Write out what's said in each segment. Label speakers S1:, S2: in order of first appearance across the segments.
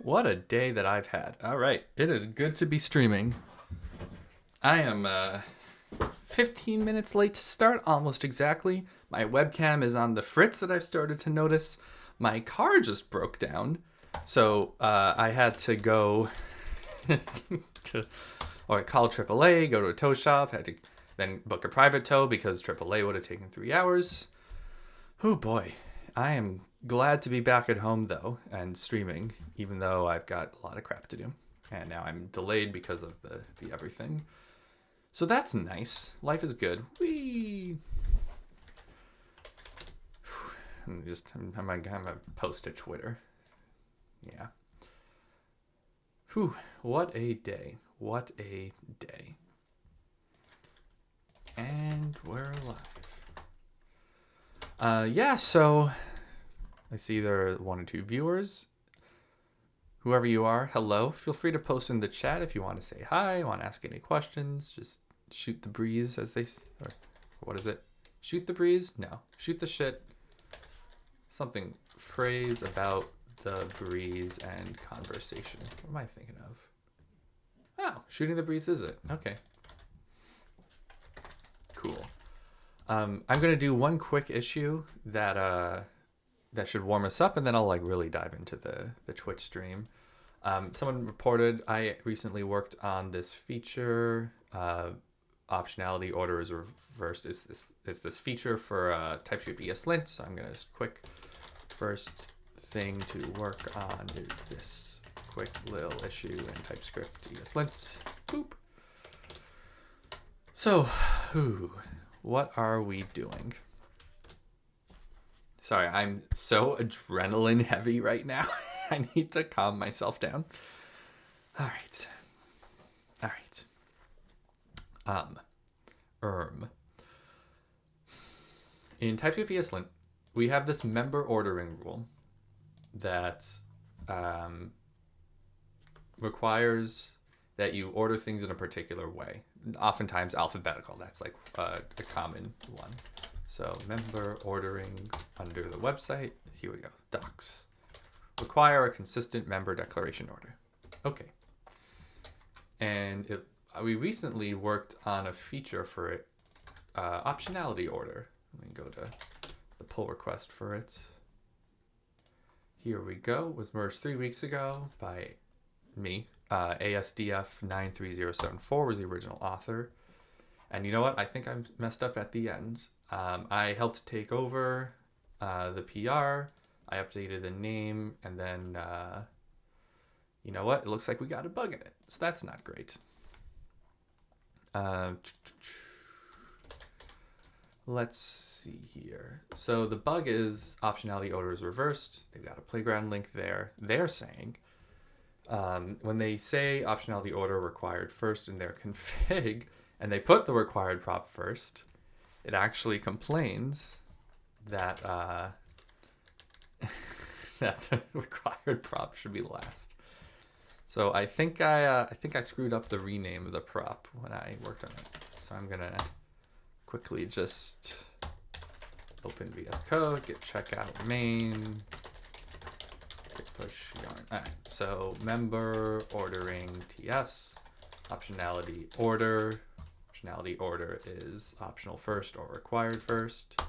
S1: What a day that I've had. All right, it is good to be streaming. I am 15 minutes late to start, almost exactly. My webcam is on the fritz that I've started to notice. My car just broke down, so I had to go call AAA, go to a tow shop, had to then book a private tow because AAA would have taken 3 hours. Oh boy, I am glad to be back at home though and streaming, even though I've got a lot of crap to do. And now I'm delayed because of the everything. So that's nice. Life is good. Whee! I'm gonna post to Twitter. Yeah. Whew. What a day. What a day. And we're live. Yeah, so I see there are 1 or 2 viewers. Whoever you are, hello. Feel free to post in the chat if you want to say hi, want to ask any questions. Just shoot the breeze, as they say. Or what is it? Shoot the breeze? No. Shoot the shit. Something phrase about the breeze and conversation. What am I thinking of? Oh, shooting the breeze is it? Okay. Cool. I'm gonna do one quick issue that should warm us up, and then I'll really dive into the Twitch stream. Someone reported I recently worked on this feature. Optionality order is reversed. Is this feature for Typescript-eslint? So I'm gonna quick first thing to work on is this quick little issue in Typescript-eslint. Boop. So, what are we doing? Sorry, I'm so adrenaline heavy right now. I need to calm myself down. All right. In Typescript-eslint, we have this member ordering rule that requires that you order things in a particular way, oftentimes alphabetical. That's a common one. So member ordering under the website, here we go, docs. Require a consistent member declaration order. Okay. And we recently worked on a feature for it, optionality order. Let me go to the pull request for it. Here we go. It was merged 3 weeks ago by me. ASDF 93074 was the original author. And you know what? I think I messed up at the end. I helped take over the PR. I updated the name, and then you know what? It looks like we got a bug in it. So that's not great. Let's see here. So the bug is optionality order is reversed. They've got a playground link there. They're saying when they say optionality order required first in their config, and they put the required prop first, it actually complains that that the required prop should be last. So I think I screwed up the rename of the prop when I worked on it. So I'm gonna quickly just open VS Code, git checkout main, git push yarn. All right. So member ordering TS optionality order. Optionality order is optional first or required first.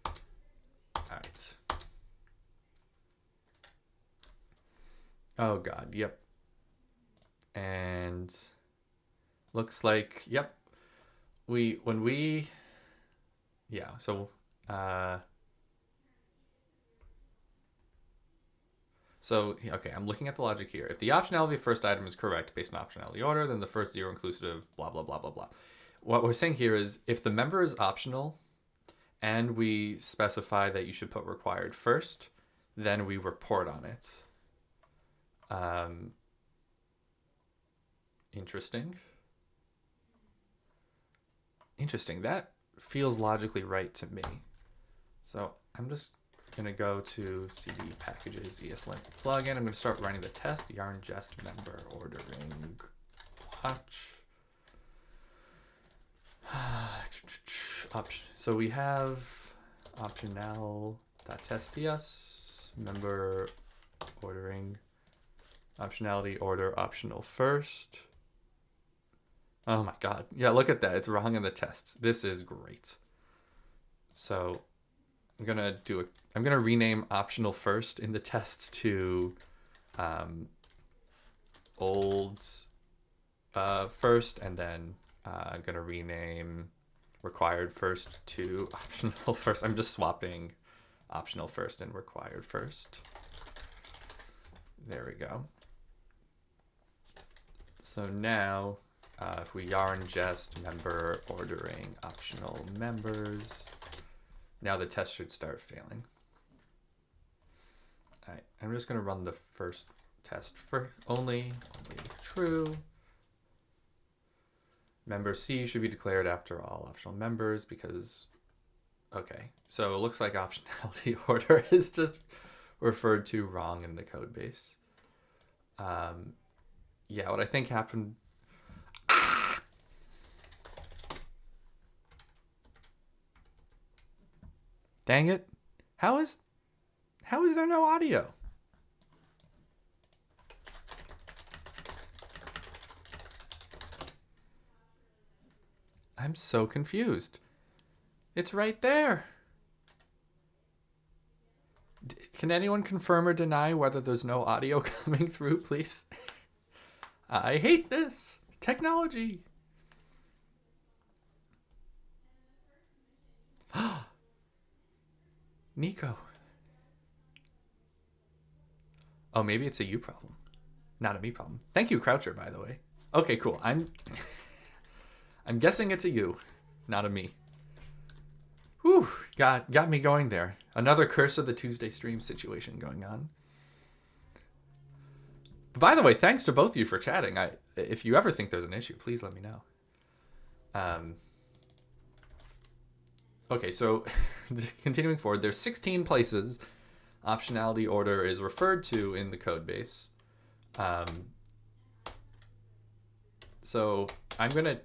S1: All right. Oh God, yep. And looks like, yep. Okay, I'm looking at the logic here. If the optionality of the first item is correct based on optionality order, then the first 0 inclusive blah, blah, blah, blah, blah. What we're saying here is if the member is optional and we specify that you should put required first, then we report on it. Interesting. That feels logically right to me. So I'm just gonna go to cd packages eslint plugin. I'm gonna start running the test yarn jest member ordering watch. So we have optional.test member ordering Optionality order optional first. Oh my God. Yeah, look at that. It's wrong in the tests. This is great. So I'm gonna rename optional first in the tests to old first, and then I'm gonna rename required first to optional first. I'm just swapping optional first and required first. There we go. So now if we yarn jest member ordering optional members, now the test should start failing. All right, I'm just going to run the first test for only true. Member C should be declared after all optional members because, okay, so it looks like optionality order is just referred to wrong in the code base. Yeah, what I think happened. Dang it. How is there no audio? I'm so confused. It's right there. Can anyone confirm or deny whether there's no audio coming through, please? I hate this technology. Nico. Oh, maybe it's a you problem, not a me problem. Thank you, Croucher, by the way. Okay, cool. I'm guessing it's a you, not a me. Whew, got me going there. Another Curse of the Tuesday stream situation going on. But by the way, thanks to both of you for chatting. If you ever think there's an issue, please let me know. Okay, so continuing forward, there's 16 places optionality order is referred to in the code base. So I'm going to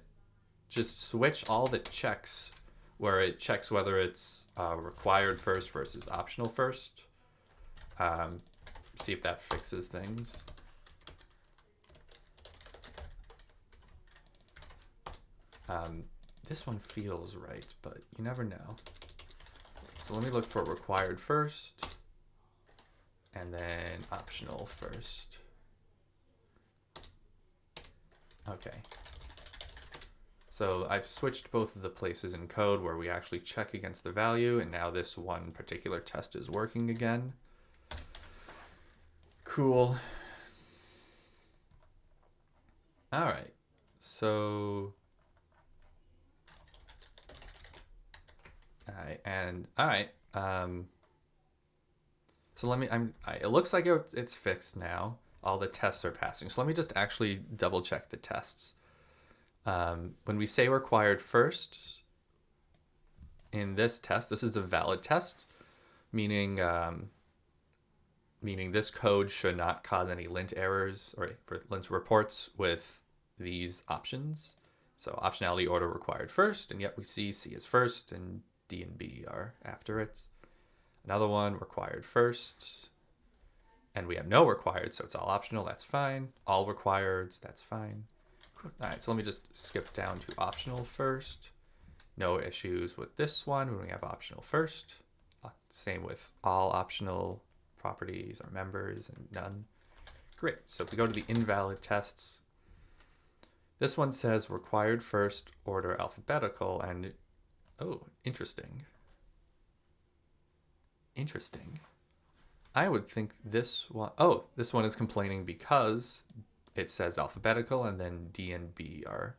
S1: just switch all the checks where it checks whether it's required first versus optional first. See if that fixes things. This one feels right, but you never know. So let me look for required first and then optional first. Okay. So I've switched both of the places in code where we actually check against the value, and now this one particular test is working again. Cool. All right. So all right. So let me. It looks like it's fixed now. All the tests are passing. So let me just actually double check the tests. When we say required first in this test, this is a valid test, meaning this code should not cause any lint errors or lint reports with these options. So optionality order required first, and yet we see C is first and D and B are after it. Another one required first, and we have no required, so it's all optional. That's fine. All requireds, that's fine. All right, so let me just skip down to optional first. No issues with this one when we have optional first. Same with all optional properties or members and none. Great. So if we go to the invalid tests, this one says required first, order alphabetical, and oh, interesting. Interesting. I would think this one, oh, this one is complaining because it says alphabetical and then D and B are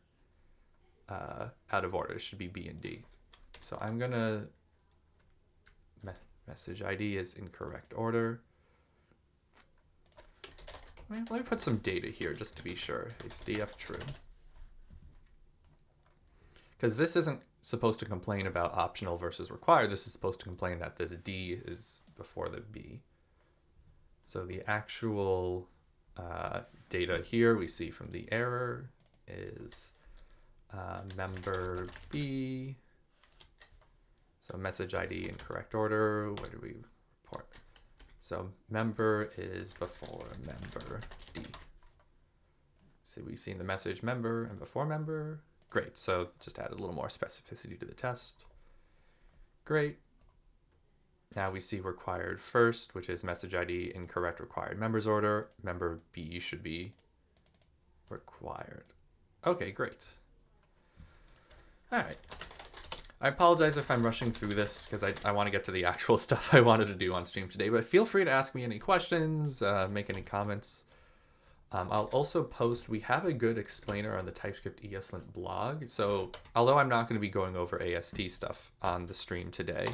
S1: out of order. It should be B and D. So I'm gonna message ID is incorrect order. Let me put some data here just to be sure. It's DF true. Because this isn't supposed to complain about optional versus required. This is supposed to complain that this D is before the B. So the actual data here we see from the error is member B. So message ID incorrect order. What do we report? So member is before member D. So we've seen the message member and before member. Great. So just add a little more specificity to the test. Great. Now we see required first, which is message ID in correct required members order. Member B should be required. Okay, great. All right. I apologize if I'm rushing through this because I want to get to the actual stuff I wanted to do on stream today, but feel free to ask me any questions, make any comments. I'll also post, we have a good explainer on the TypeScript-eslint blog. So although I'm not going to be going over AST stuff on the stream today,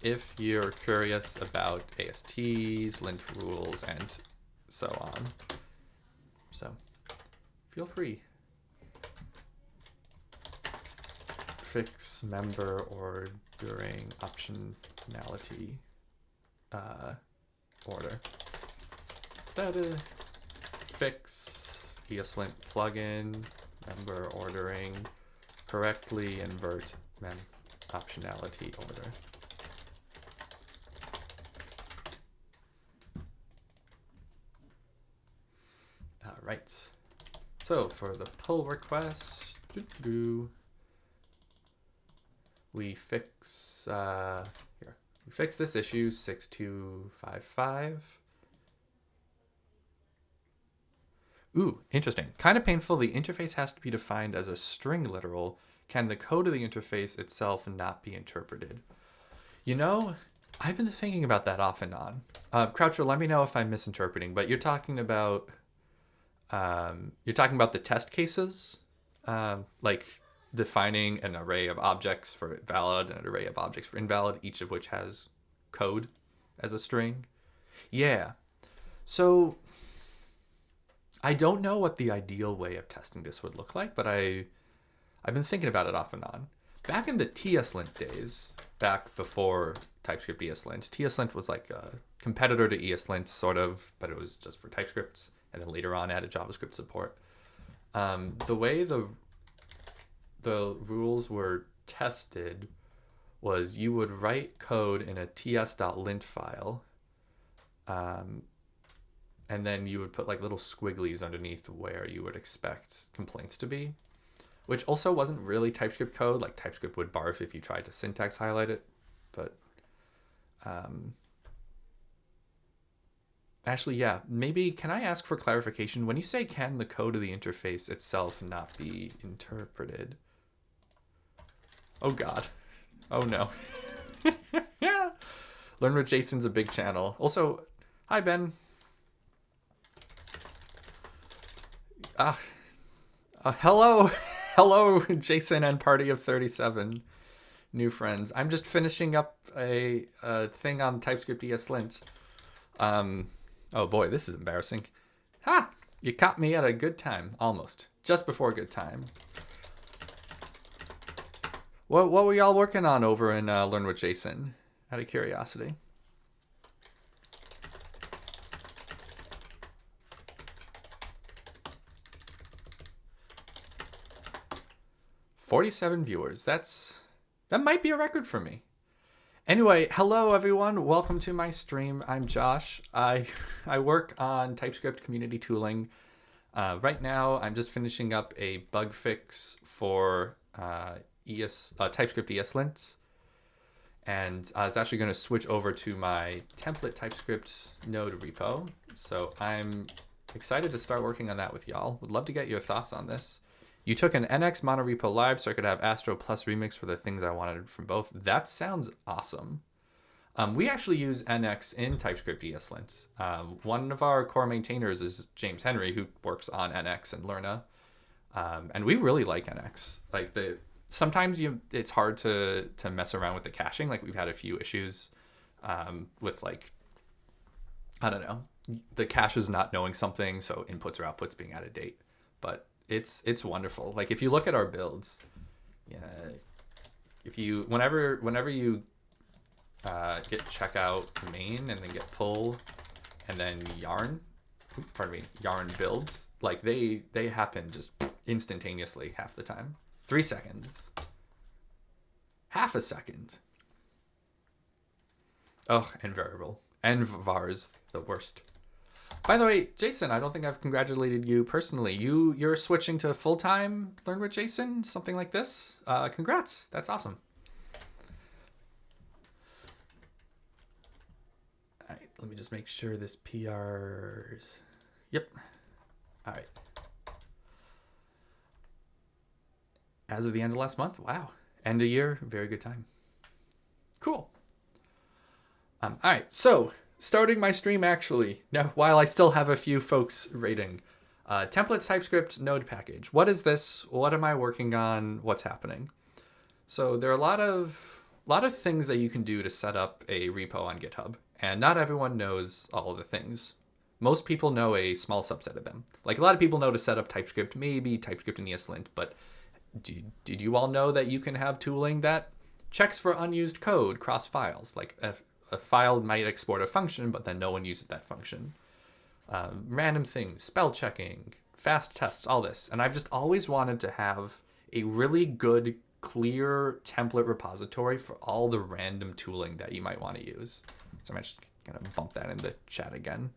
S1: if you're curious about ASTs, lint rules, and so on, so feel free. Fix member ordering optionality order. Instead, fix eslint plugin member ordering correctly invert mem optionality order. All right. So for the pull request, we fix here. We fix this issue 6255. Ooh, interesting. Kind of painful. The interface has to be defined as a string literal. Can the code of the interface itself not be interpreted? You know, I've been thinking about that off and on. Croucher, let me know if I'm misinterpreting, but you're talking about the test cases, like defining an array of objects for valid and an array of objects for invalid, each of which has code as a string. Yeah. So I don't know what the ideal way of testing this would look like, but I've been thinking about it off and on. Back in the TESLint days, back before TypeScript-eslint, TESLint was like a competitor to ESLint, sort of, but it was just for TypeScript, and then later on added JavaScript support. The way the rules were tested was you would write code in a ts.lint file, and then you would put like little squigglies underneath where you would expect complaints to be, which also wasn't really TypeScript code. Like TypeScript would barf if you tried to syntax highlight it. But actually, yeah, maybe can I ask for clarification? When you say can the code of the interface itself not be interpreted? Oh God. Oh no. Yeah. Learn with Jason's a big channel. Also, hi Ben. Hello, hello, Jason and party of 37 new friends. I'm just finishing up a thing on TypeScript-eslint. Oh boy, this is embarrassing. Ha! You caught me at a good time, almost. Just before a good time. What were y'all working on over in Learn with Jason? Out of curiosity. $47 viewers. That might be a record for me. Anyway, hello everyone. Welcome to my stream. I'm Josh. I work on TypeScript community tooling. Right now, I'm just finishing up a bug fix for TypeScript-eslint, and I was actually going to switch over to my template-typescript-node repo. So I'm excited to start working on that with y'all. Would love to get your thoughts on this. You took an NX monorepo live so I could have Astro plus remix for the things I wanted from both. That sounds awesome. We actually use NX in TypeScript-eslint. One of our core maintainers is James Henry, who works on NX and Lerna. And we really like NX. Like sometimes it's hard to mess around with the caching. Like we've had a few issues with like, I don't know, the cache is not knowing something, so inputs or outputs being out of date. But it's wonderful. Like if you look at our builds, yeah, if you whenever you get checkout main and then get pull and then yarn builds, like they happen just instantaneously half the time. 3 seconds, half a second. Oh, and variable. And vars, the worst. By the way, Jason, I don't think I've congratulated you personally. You're switching to full-time Learn with Jason, something like this. Congrats. That's awesome. All right, let me just make sure this PR's... Yep. All right. As of the end of last month, wow. End of year, very good time. Cool. All right, so starting my stream actually, now while I still have a few folks rating, template-typescript-node-package. What is this? What am I working on? What's happening? So there are a lot of things that you can do to set up a repo on GitHub, and not everyone knows all of the things. Most people know a small subset of them. Like a lot of people know to set up TypeScript, maybe TypeScript in ESLint, but did you all know that you can have tooling that checks for unused code cross files? Like a file might export a function, but then no one uses that function. Random things, spell checking, fast tests, all this. And I've just always wanted to have a really good, clear template repository for all the random tooling that you might want to use. So I'm just going to bump that in the chat again.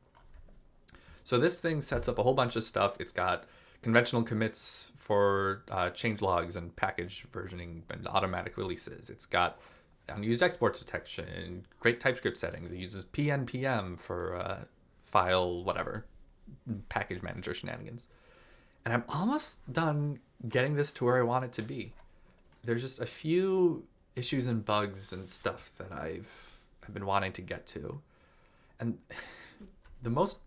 S1: So this thing sets up a whole bunch of stuff. It's got conventional commits for change logs and package versioning and automatic releases. It's got unused export detection, great TypeScript settings. It uses PNPM for file whatever, package manager shenanigans. And I'm almost done getting this to where I want it to be. There's just a few issues and bugs and stuff that I've been wanting to get to. And the most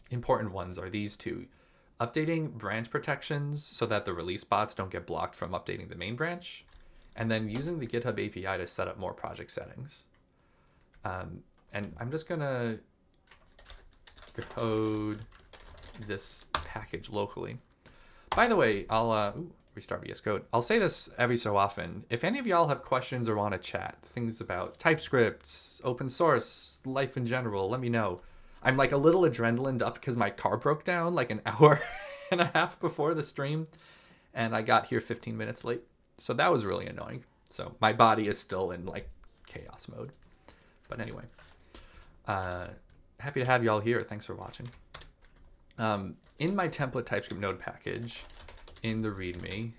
S1: important ones are these two. Updating branch protections so that the release bots don't get blocked from updating the main branch, and then using the GitHub API to set up more project settings. And I'm just gonna code this package locally. By the way, I'll restart VS Code. I'll say this every so often. If any of y'all have questions or want to chat, things about TypeScript, open source, life in general, let me know. I'm like a little adrenalined up because my car broke down like an hour and a half before the stream, and I got here 15 minutes late. So that was really annoying. So my body is still in like chaos mode. But anyway, happy to have y'all here. Thanks for watching. In my template TypeScript node package, in the README,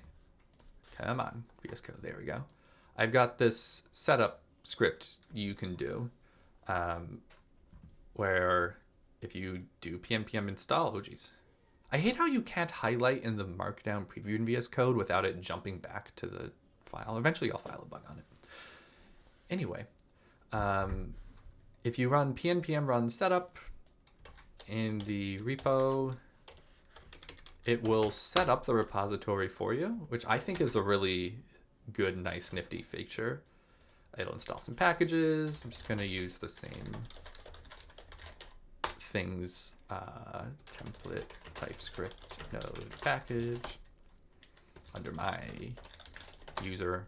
S1: come on, VS Code, there we go. I've got this setup script you can do. Where if you do pnpm install, oh geez. I hate how you can't highlight in the markdown preview in VS Code without it jumping back to the file. Eventually I'll file a bug on it. Anyway, if you run pnpm run setup in the repo, it will set up the repository for you, which I think is a really good, nice, nifty feature. It'll install some packages. I'm just going to use the same things, template TypeScript node package under my user.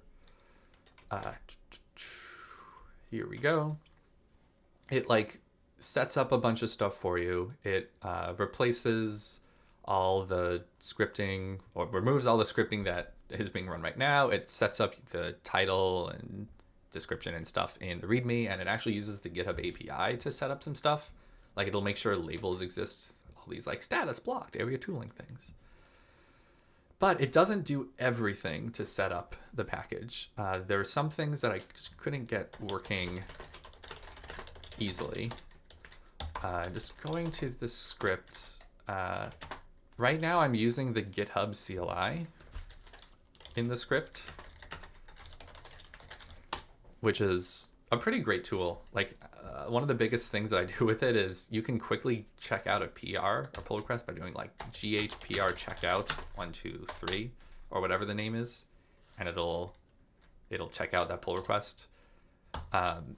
S1: Here we go. It like sets up a bunch of stuff for you. It replaces all the scripting, or removes all the scripting that is being run right now. It sets up the title and description and stuff in the README, and it actually uses the GitHub API to set up some stuff. Like it'll make sure labels exist, all these like status blocked area tooling things. But it doesn't do everything to set up the package. There are some things that I just couldn't get working easily. Just going to the script. Right now I'm using the GitHub CLI in the script, which is a pretty great tool. Like one of the biggest things that I do with it is you can quickly check out a PR or pull request by doing like GHPR checkout 123 or whatever the name is, and it'll check out that pull request. And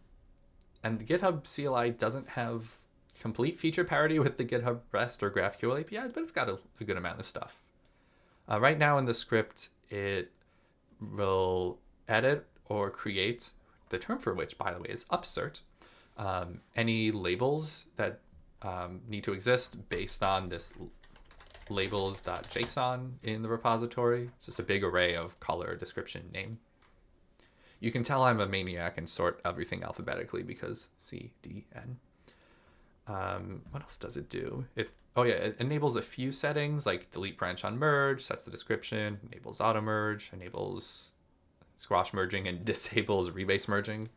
S1: the GitHub CLI doesn't have complete feature parity with the GitHub REST or GraphQL APIs, but it's got a good amount of stuff. Right now in the script, it will edit or create, the term for which, by the way, is upsert, any labels that need to exist based on this labels.json in the repository. It's just a big array of color, description, name. You can tell I'm a maniac and sort everything alphabetically because C, D, N. What else does it do? Oh yeah, it enables a few settings like delete branch on merge, sets the description, enables auto merge, enables squash merging, and disables rebase merging,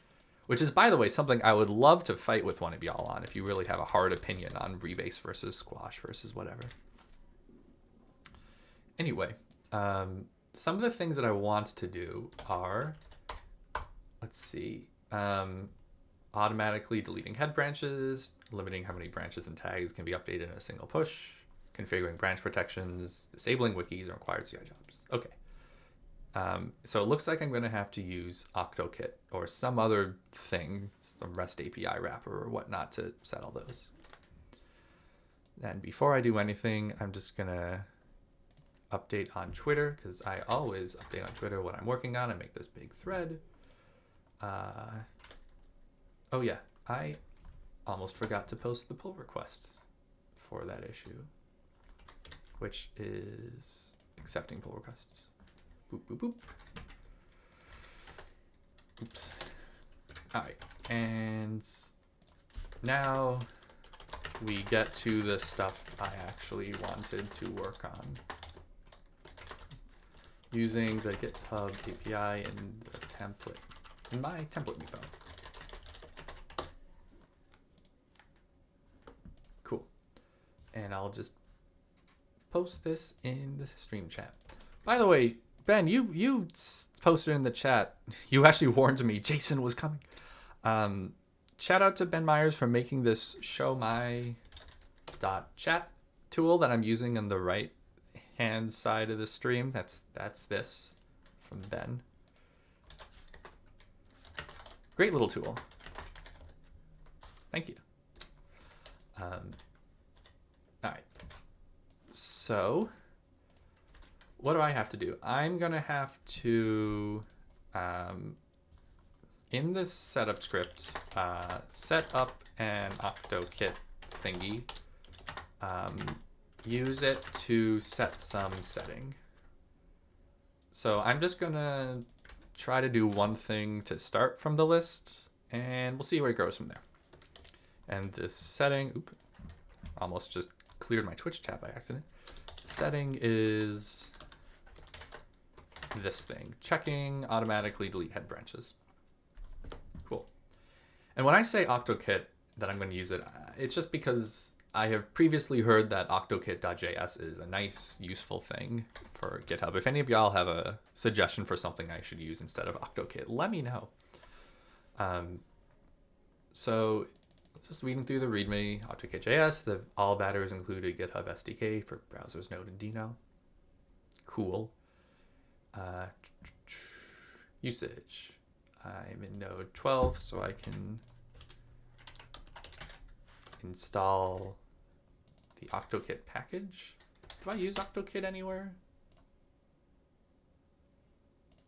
S1: which is, by the way, something I would love to fight with one of y'all on if you really have a hard opinion on rebase versus squash versus whatever. Anyway, some of the things that I want to do are, let's see, automatically deleting head branches, limiting how many branches and tags can be updated in a single push, configuring branch protections, disabling wikis and required CI jobs. Okay. So it looks like I'm going to have to use OctoKit or some other thing, some REST API wrapper or whatnot to settle those. Then before I do anything, I'm just going to update on Twitter, because I always update on Twitter what I'm working on. I make this big thread. Oh yeah, I almost forgot to post the pull requests for that issue, which is accepting pull requests. Boop, boop, boop. Oops. All right, and now we get to the stuff I actually wanted to work on. Using the GitHub API and the template in my template repo. Cool. And I'll just post this in the stream chat. By the way, Ben, you posted in the chat. You actually warned me Jason was coming. Shout out to Ben Myers for making this show my .chat tool that I'm using on the right hand side of the stream. That's this from Ben. Great little tool. Thank you. All right. So what do I have to do? I'm gonna have to in this setup script set up an OctoKit thingy. Use it to set some setting. So I'm just gonna try to do one thing to start from the list, and we'll see where it goes from there. And this setting, almost just cleared my Twitch chat by accident. Setting is this thing, checking automatically delete head branches. Cool. And when I say OctoKit that I'm going to use it, it's just because I have previously heard that octokit.js is a nice, useful thing for GitHub. If any of y'all have a suggestion for something I should use instead of OctoKit, let me know. So just reading through the README, OctoKit.js, all batters include a GitHub SDK for browsers, Node, and Deno. Cool. Usage. I'm in Node 12, so I can install the OctoKit package. Do I use OctoKit anywhere?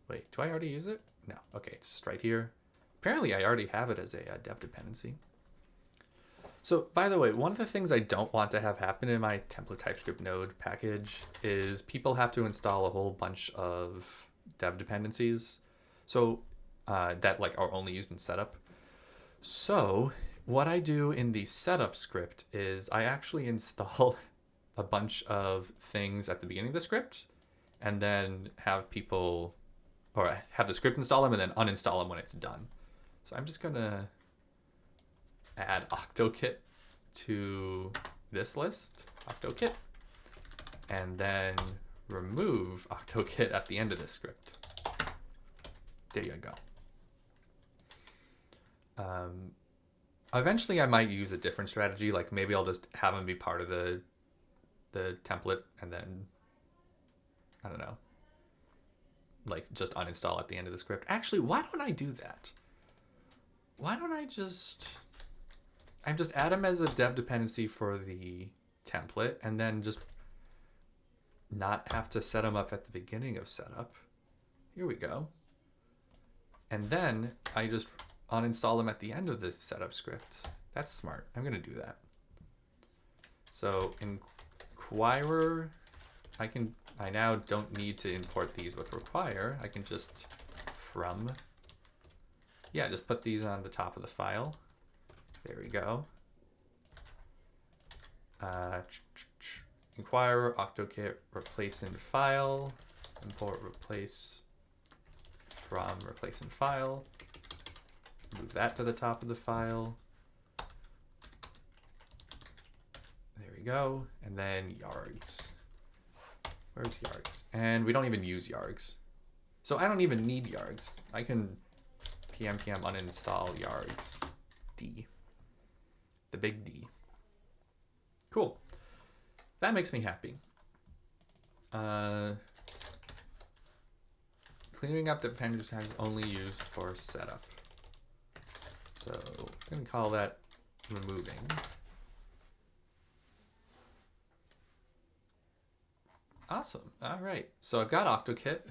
S1: Wait, do I already use it? No. Okay, it's just right here. Apparently, I already have it as a dev dependency. So, by the way, one of the things I don't want to have happen in my template-typescript-node-package is people have to install a whole bunch of dev dependencies. So that are only used in setup. So what I do in the setup script is I actually install a bunch of things at the beginning of the script and then have people, or have the script install them and then uninstall them when it's done. So I'm just going to add OctoKit to this list, OctoKit, and then remove OctoKit at the end of this script. There you go. Eventually I might use a different strategy, like maybe I'll just have them be part of the template and then, I don't know, like just uninstall at the end of the script. Actually, why don't I do that? Why don't I just add them as a dev dependency for the template and then just not have to set them up at the beginning of setup. Here we go. And then I just uninstall them at the end of the setup script. That's smart. I'm going to do that. So in Inquirer, I now don't need to import these with require. I can just from yeah, just put these on the top of the file. There we go. Inquirer, OctoKit, replace in file, import replace from replace in file. Move that to the top of the file. There we go. And then yargs. Where's yargs? And we don't even use yargs. So I don't even need yargs. I can pm uninstall yargs D. The big D. Cool. That makes me happy. Clearing up dependency tags only used for setup. So I'm going to call that removing. Awesome. All right. So I've got OctoKit.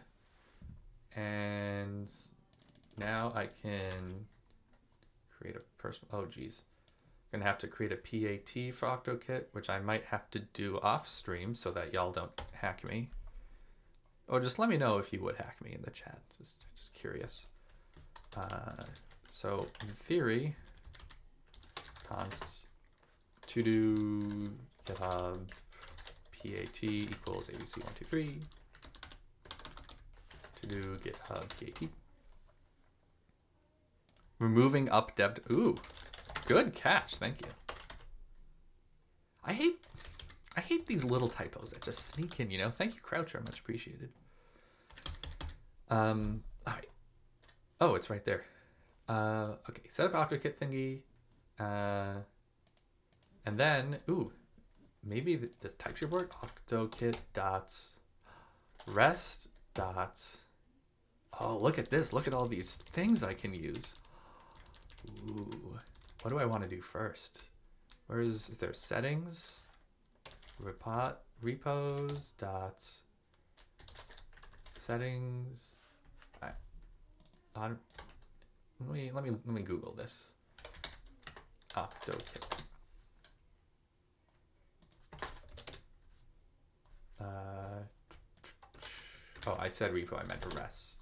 S1: And now I can create a personal, oh geez. I'm gonna have to create a PAT for OctoKit, which I might have to do off stream so that y'all don't hack me. Or just let me know if you would hack me in the chat, just curious. So in theory, const to do GitHub PAT equals ABC123. To do GitHub PAT. Removing up dev. Ooh, good catch. Thank you. I hate these little typos that just sneak in. You know. Thank you, Croucher. Much appreciated. All right. Oh, it's right there. Okay. Set up OctoKit thingy. And then maybe this TypeScript work. OctoKit dots rest dots. Oh, look at this. Look at all these things I can use. Ooh. What do I want to do first? Where is there settings? Repos dots settings. Let me Google this. OctoKit. Oh, I said repo, I meant rest.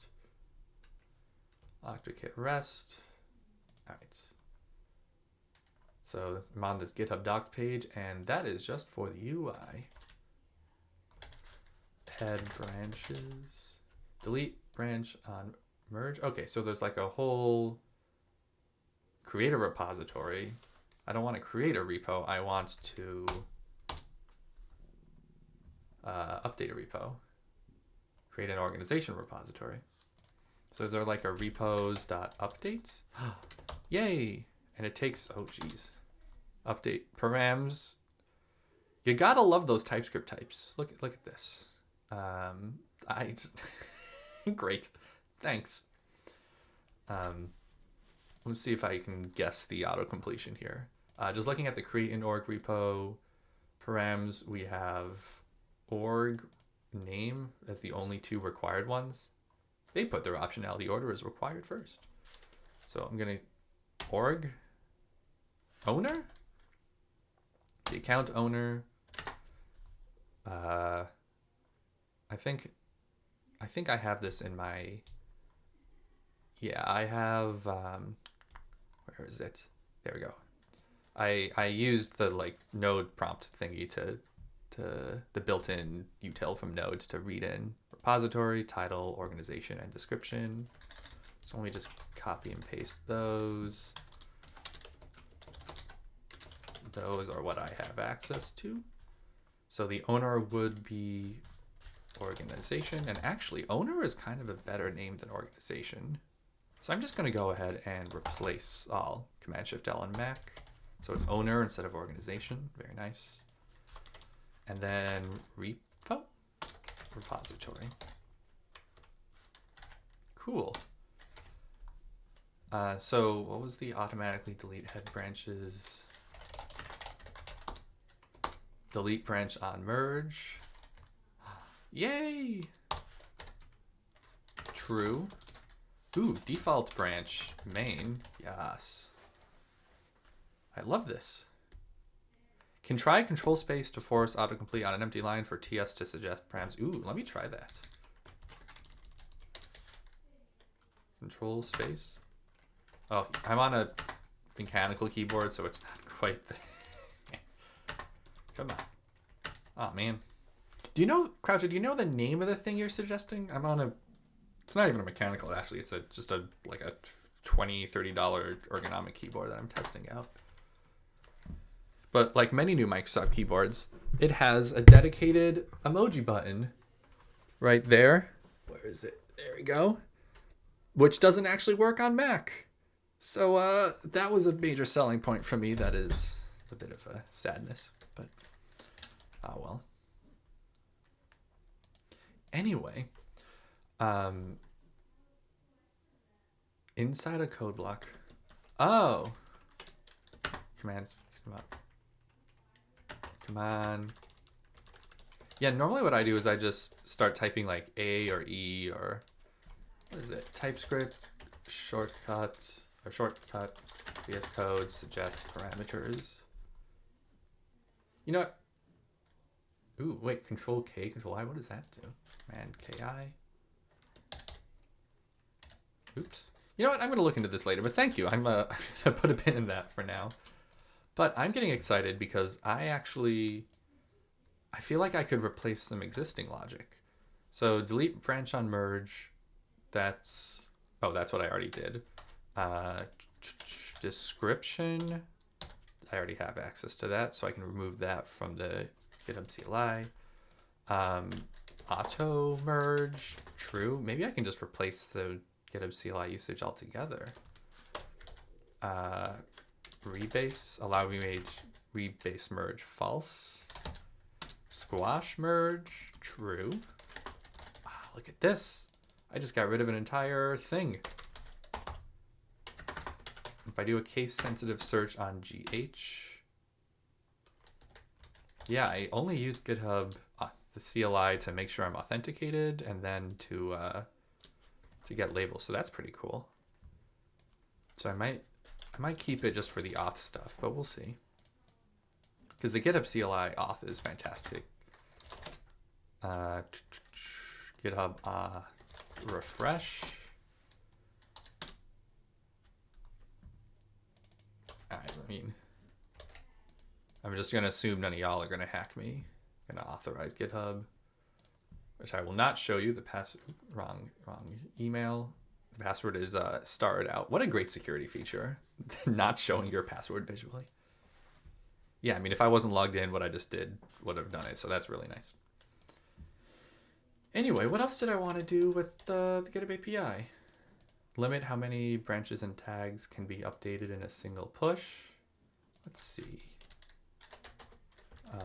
S1: OctoKit rest. All right. So I'm on this GitHub docs page, and that is just for the UI. Head branches. Delete branch on merge. Okay, so there's like a whole create a repository. I don't want to create a repo. I want to update a repo. Create an organization repository. So is there like a repos.updates? Yay! And it takes, oh geez. Update params. You gotta love those TypeScript types. Look at this. Great. Thanks. Let's see if I can guess the auto completion here. Just looking at the create and org repo params, we have org name as the only two required ones. They put their optionality order as required first. So I'm gonna org owner, the account owner. I think I have this in my, yeah, I have, where is it? There we go. I used the like node prompt thingy to the built-in util from nodes to read in repository, title, organization, and description. So let me just copy and paste those. Those are what I have access to. So the owner would be organization, and actually owner is kind of a better name than organization. So I'm just going to go ahead and replace all. Command-Shift-L on Mac. So it's owner instead of organization. Very nice. And then repo, repository. Cool. So what was the automatically delete head branches? Delete branch on merge. Yay! True. Ooh, default branch main. Yes. I love this. Can try control space to force autocomplete on an empty line for TS to suggest params. Ooh, let me try that. Control space. Oh, I'm on a mechanical keyboard, so it's not quite the... Come on. Oh, man. Do you know, Croucher, do you know the name of the thing you're suggesting? I'm on a... It's not even a mechanical, actually. It's just a $20, $30 ergonomic keyboard that I'm testing out. But like many new Microsoft keyboards, it has a dedicated emoji button right there. Where is it? There we go. Which doesn't actually work on Mac. So that was a major selling point for me. That is a bit of a sadness, but oh well. Anyway, inside a code block. Oh, commands. Come on. Come on. Yeah, normally what I do is I just start typing like A or E or what is it? TypeScript, shortcut, VS Code, suggest parameters. You know what? Ooh, wait, Control K, Control I, what does that do? Man, KI. Oops. You know what? I'm going to look into this later, but thank you. I'm going to put a pin in that for now. But I'm getting excited because I feel like I could replace some existing logic. So delete branch on merge. That's what I already did. Description. I already have access to that, so I can remove that from the GitHub CLI. Auto merge, true. Maybe I can just replace the GitHub CLI usage altogether. Rebase, allow rebase merge, false. Squash merge, true. Look at this. I just got rid of an entire thing. If I do a case sensitive search on GH, yeah, I only use GitHub, the CLI to make sure I'm authenticated and then to get labels. So that's pretty cool. So I might keep it just for the auth stuff, but we'll see. Because the GitHub CLI auth is fantastic. GitHub refresh. Alright, I'm just going to assume none of y'all are going to hack me. I'm going to authorize GitHub, which I will not show you. The wrong email. The password is starred out. What a great security feature. Not showing your password visually. Yeah, I mean, if I wasn't logged in, what I just did would have done it. So that's really nice. Anyway, what else did I want to do with the GitHub API? Limit how many branches and tags can be updated in a single push. Let's see.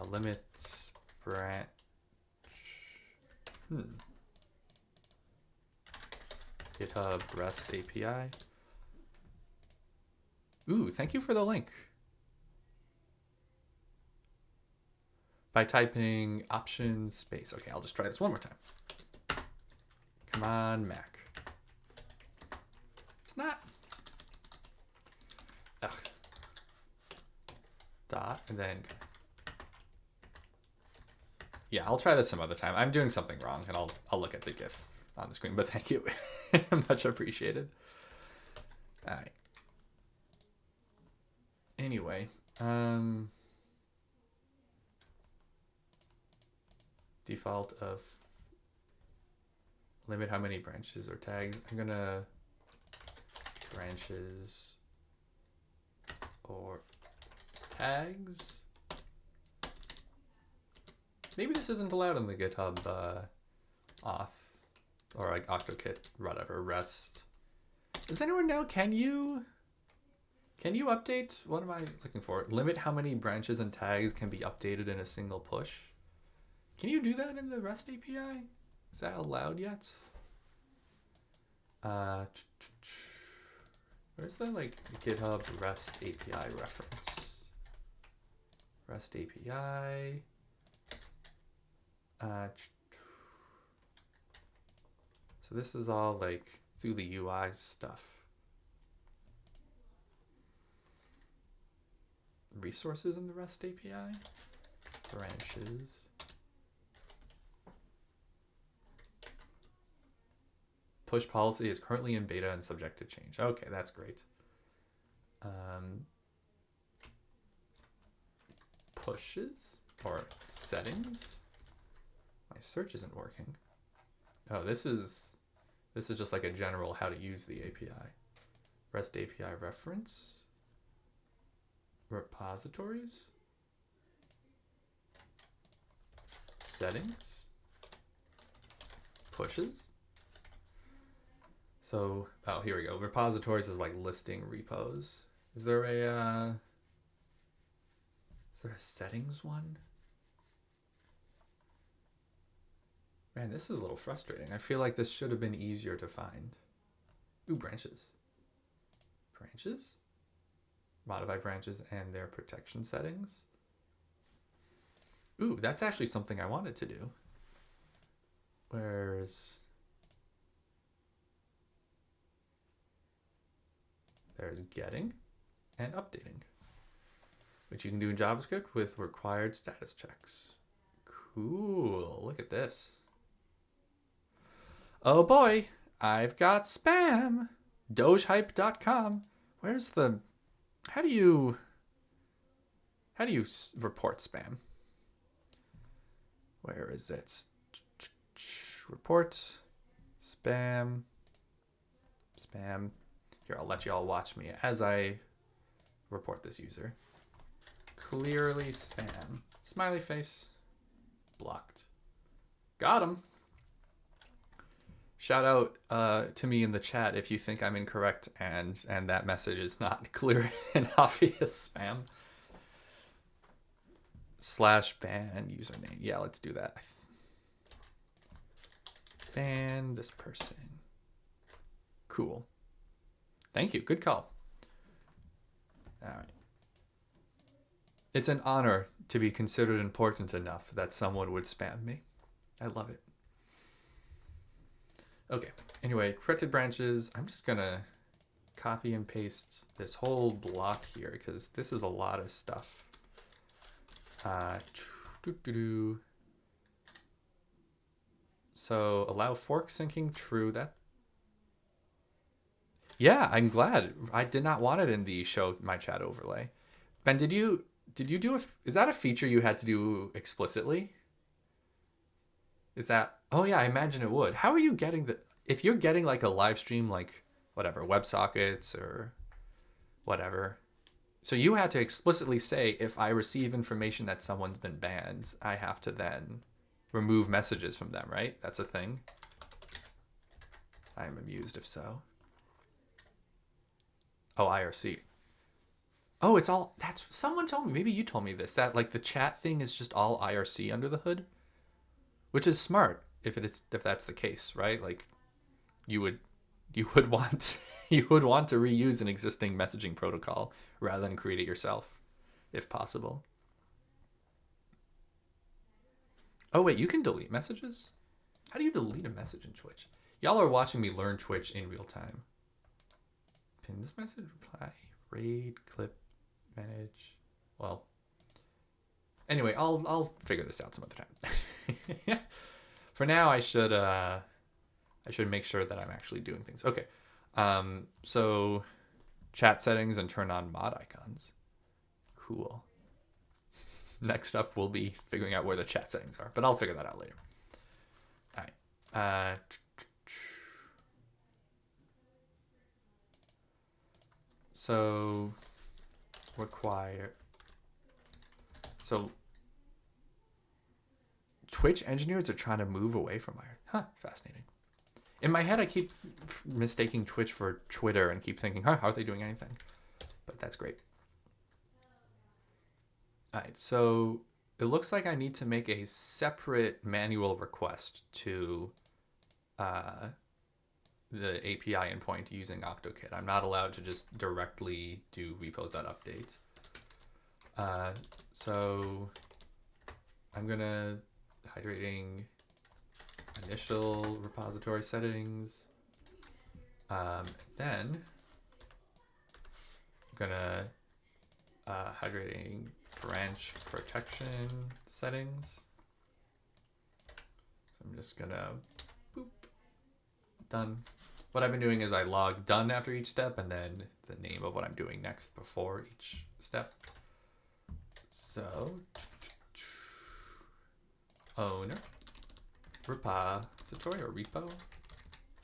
S1: Limit branch. GitHub REST API. Ooh, thank you for the link. By typing option space. Okay, I'll just try this one more time. Come on, Mac. It's not. Ugh. Dot, and then. Yeah, I'll try this some other time. I'm doing something wrong, and I'll look at the GIF on the screen, but thank you. Much appreciated. All right. Anyway, default of limit how many branches or tags. I'm gonna branches or tags. Maybe this isn't allowed in the GitHub auth or like OctoKit, whatever, REST. Does anyone know? Can you update? What am I looking for? Limit how many branches and tags can be updated in a single push. Can you do that in the REST API? Is that allowed yet? Where's the like GitHub REST API reference? REST API. So this is all like through the UI stuff. Resources in the REST API. Branches. Push policy is currently in beta and subject to change. Okay, that's great. Pushes or settings. My search isn't working. Oh, this is just like a general how to use the API. REST API reference. Repositories. Settings. Pushes. So, oh, here we go. Repositories is like listing repos. Is there a settings one? Man, this is a little frustrating. I feel like this should have been easier to find. Ooh, branches. Branches? Modify branches and their protection settings. Ooh, that's actually something I wanted to do. There's getting and updating, which you can do in JavaScript with required status checks. Cool, look at this. Oh boy, I've got spam. Dogehype.com. Where's the, how do you report spam? Where is it? Report spam. Here, I'll let you all watch me as I report this user. Clearly spam. Smiley face. Blocked. Got him. Shout out to me in the chat if you think I'm incorrect and that message is not clear and obvious spam. /ban username. Yeah, let's do that. Ban this person. Cool. Thank you. Good call. All right. It's an honor to be considered important enough that someone would spam me. I love it. Okay. Anyway, corrected branches. I'm just going to copy and paste this whole block here because this is a lot of stuff. So allow fork syncing true. Yeah, I'm glad. I did not want it in the show my chat overlay. Ben, did you do is that a feature you had to do explicitly? Is that, oh yeah, I imagine it would. How are you getting if you're getting like a live stream, like whatever, WebSockets or whatever. So you had to explicitly say, if I receive information that someone's been banned, I have to then remove messages from them, right? That's a thing. I'm amused if so. Oh, IRC. Oh, it's all, that's, someone told me, maybe you told me this, that like the chat thing is just all IRC under the hood, which is smart if that's the case, right? Like you would want to reuse an existing messaging protocol rather than create it yourself, if possible. Oh wait, you can delete messages? How do you delete a message in Twitch? Y'all are watching me learn Twitch in real time. Pin this message, reply, raid, clip, manage. Well, anyway, I'll figure this out some other time. For now, I should make sure that I'm actually doing things. Okay, so chat settings and turn on mod icons. Cool. Next up, we'll be figuring out where the chat settings are, but I'll figure that out later. All right. So Twitch engineers are trying to move away from iron. Fascinating. In my head, I keep mistaking Twitch for Twitter and keep thinking, how are they doing anything? But that's great. All right, so it looks like I need to make a separate manual request to the API endpoint using OctoKit. I'm not allowed to just directly do repos.update. So I'm gonna hydrating initial repository settings. Then I'm gonna hydrating branch protection settings. So I'm just gonna boop, done. what I've been doing is I log done after each step and then the name of what I'm doing next before each step. So owner, repository or repo,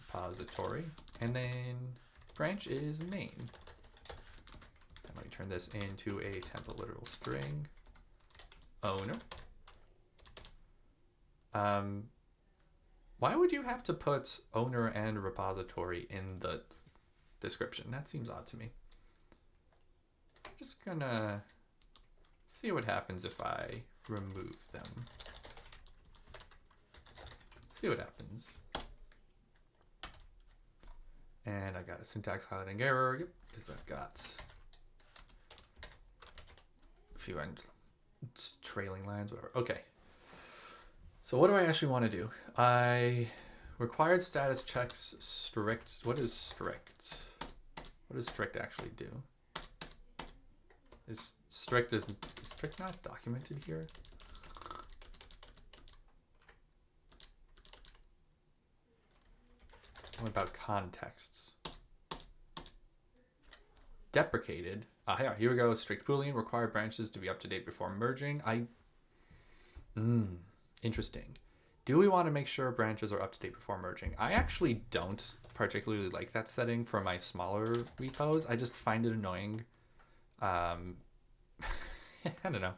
S1: repository, and then branch is main. And let me turn this into a template literal string. Owner. Why would you have to put owner and repository in the description? That seems odd to me. I'm just gonna see what happens if I remove them. See what happens. And I got a syntax highlighting error. Yep, because I've got a few trailing lines, whatever. Okay. So what do I actually want to do? I required status checks strict. What is strict? What does strict actually do? Is strict not documented here? What about contexts? Deprecated. Here we go. Strict Boolean, required branches to be up to date before merging. Interesting. Do we want to make sure branches are up to date before merging? I actually don't particularly like that setting for my smaller repos. I just find it annoying. I don't know.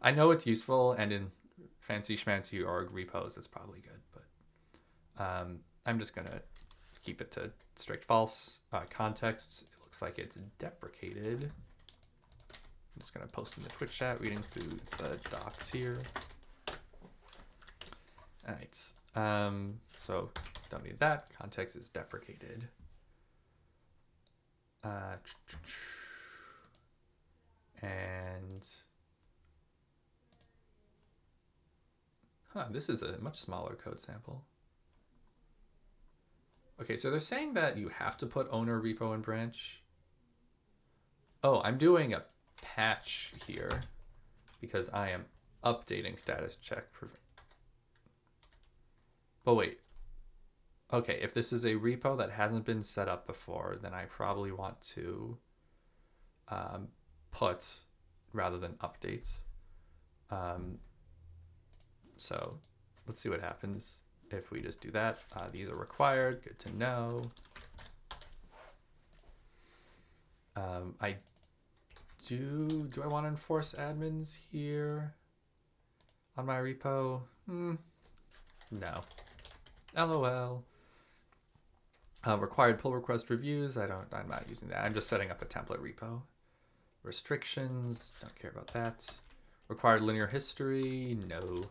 S1: I know it's useful, and in fancy schmancy org repos, it's probably good, but I'm just going to keep it to strict false. Contexts, it looks like it's deprecated. I'm just going to post in the Twitch chat, reading through the docs here. All right, so don't need that. Context is deprecated. And this is a much smaller code sample. Okay, so they're saying that you have to put owner, repo, and branch. Oh, I'm doing a patch here because I am updating status check. Oh, wait. Okay, if this is a repo that hasn't been set up before, then I probably want to put rather than update. So let's see what happens if we just do that. These are required. Good to know. Do I want to enforce admins here on my repo? No. LOL. Required pull request reviews. I'm not using that. I'm just setting up a template repo. Restrictions. Don't care about that. Required linear history. No.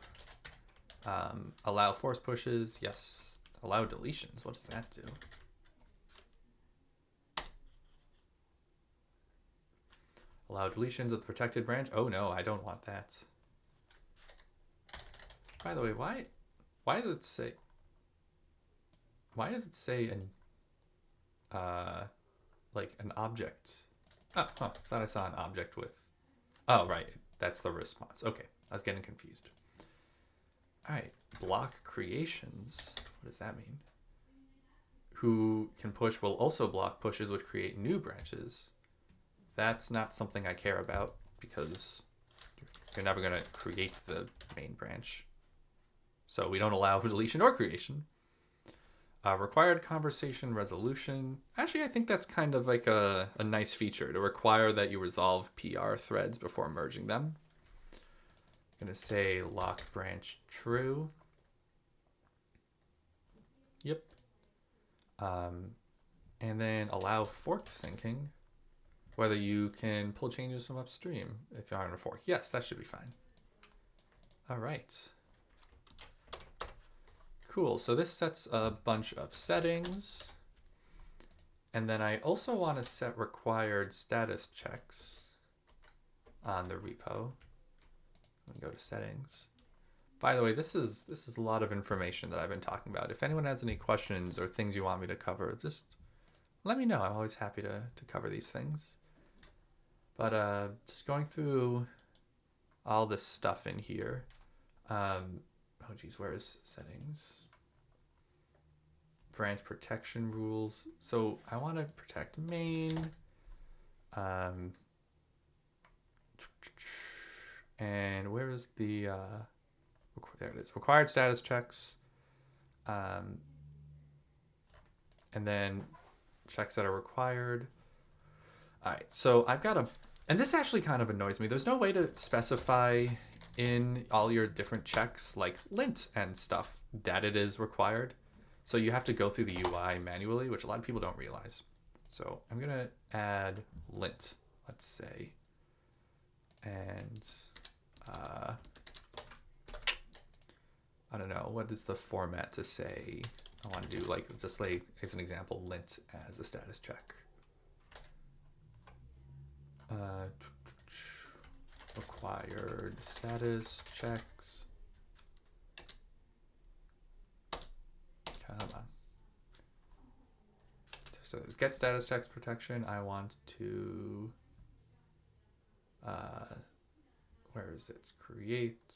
S1: Allow force pushes. Yes. Allow deletions. What does that do? Allow deletions of the protected branch. Oh no, I don't want that. By the way, why does it say? Why does it say like an object? Oh, thought I saw an object with. Oh, right. That's the response. Okay, I was getting confused. All right, block creations. What does that mean? Who can push will also block pushes which create new branches. That's not something I care about because you're never going to create the main branch. So we don't allow deletion or creation. Required conversation resolution. Actually, I think that's kind of like a nice feature to require that you resolve PR threads before merging them. I'm going to say lock branch true. Yep. And then allow fork syncing, whether you can pull changes from upstream if you're on a fork. Yes, that should be fine. All right. Cool, so this sets a bunch of settings. And then I also want to set required status checks on the repo. Go to settings. By the way, this is a lot of information that I've been talking about. If anyone has any questions or things you want me to cover, just let me know. I'm always happy to cover these things. But just going through all this stuff in here. Oh geez, where is settings? branch protection rules. So I want to protect main. And where is the, there it is, required status checks. And then checks that are required. All right, so I've got and this actually kind of annoys me. There's no way to specify in all your different checks, like lint and stuff, that it is required. So you have to go through the UI manually, which a lot of people don't realize. So I'm gonna add lint, let's say, and I don't know, what is the format to say? I want to do like, just like as an example, lint as a status check. Required status checks. Come on. So there's get status checks protection. I want to, where is it? Create,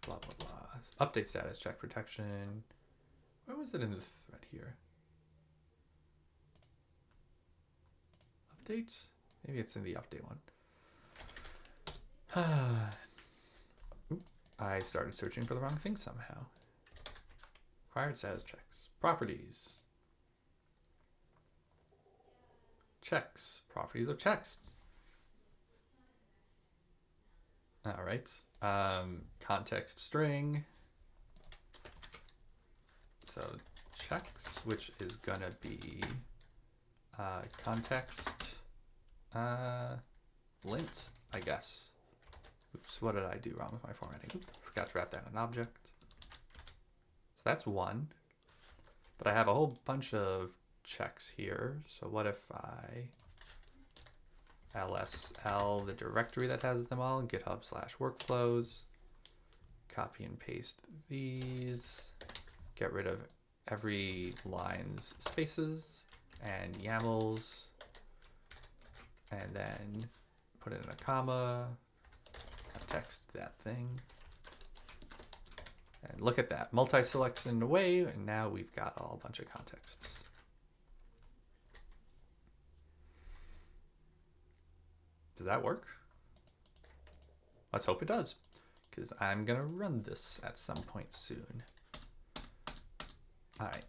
S1: blah, blah, blah. Update status check protection. Where was it in the thread here? Update? Maybe it's in the update one. I started searching for the wrong thing somehow. Required status checks. Properties. Checks. Properties of checks. All right. Context string. So checks, which is gonna be context lint, I guess. Oops, what did I do wrong with my formatting? Oops, forgot to wrap that in an object. So that's one. But I have a whole bunch of checks here. So what if I lsl the directory that has them all, github/workflows, copy and paste these, get rid of every line's spaces and YAMLs, and then put it in a comma, text that thing. And look at that, multi-selection away, and now we've got a whole bunch of contexts. Does that work? Let's hope it does, because I'm gonna run this at some point soon. All right,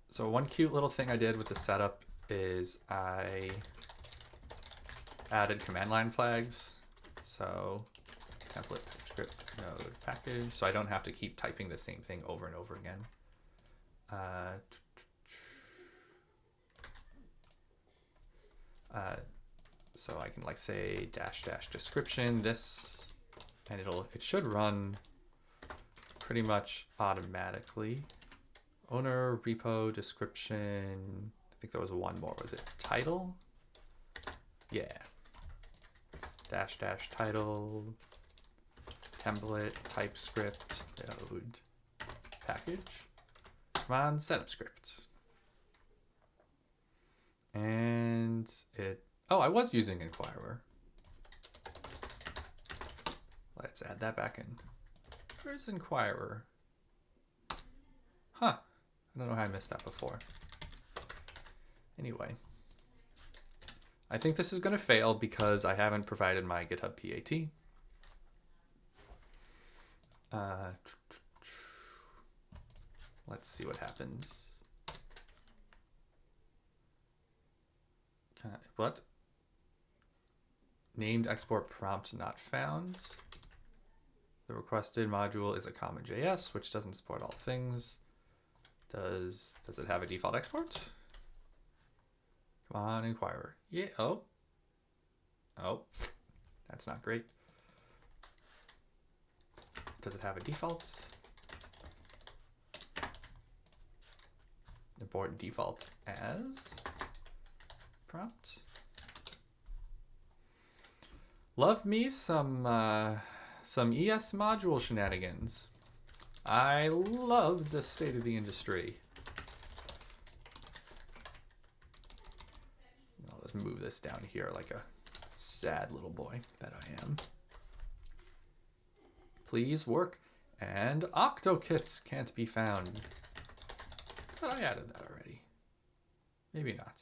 S1: so one cute little thing I did with the setup is I added command line flags. So template-typescript-node-package, so I don't have to keep typing the same thing over and over again. So I can like say -- description this, and it should run pretty much automatically. Owner, repo, description. I think there was one more. Was it title? Yeah. -- title, template, TypeScript, node, package. Come on, setup scripts. And oh, I was using Inquirer. Let's add that back in. Where's Inquirer? Huh, I don't know how I missed that before. Anyway. I think this is going to fail because I haven't provided my GitHub PAT. Let's see what happens. What? Named export prompt not found. The requested module is a common JS, which doesn't support all things. Does it have a default export? Come on, Inquirer. Yeah. Oh, that's not great. Does it have a default? Import default as prompt. Love me some ES module shenanigans. I love the state of the industry. Let's move this down here like a sad little boy that I am. Please work. And OctoKit can't be found. thought I added that already. Maybe not.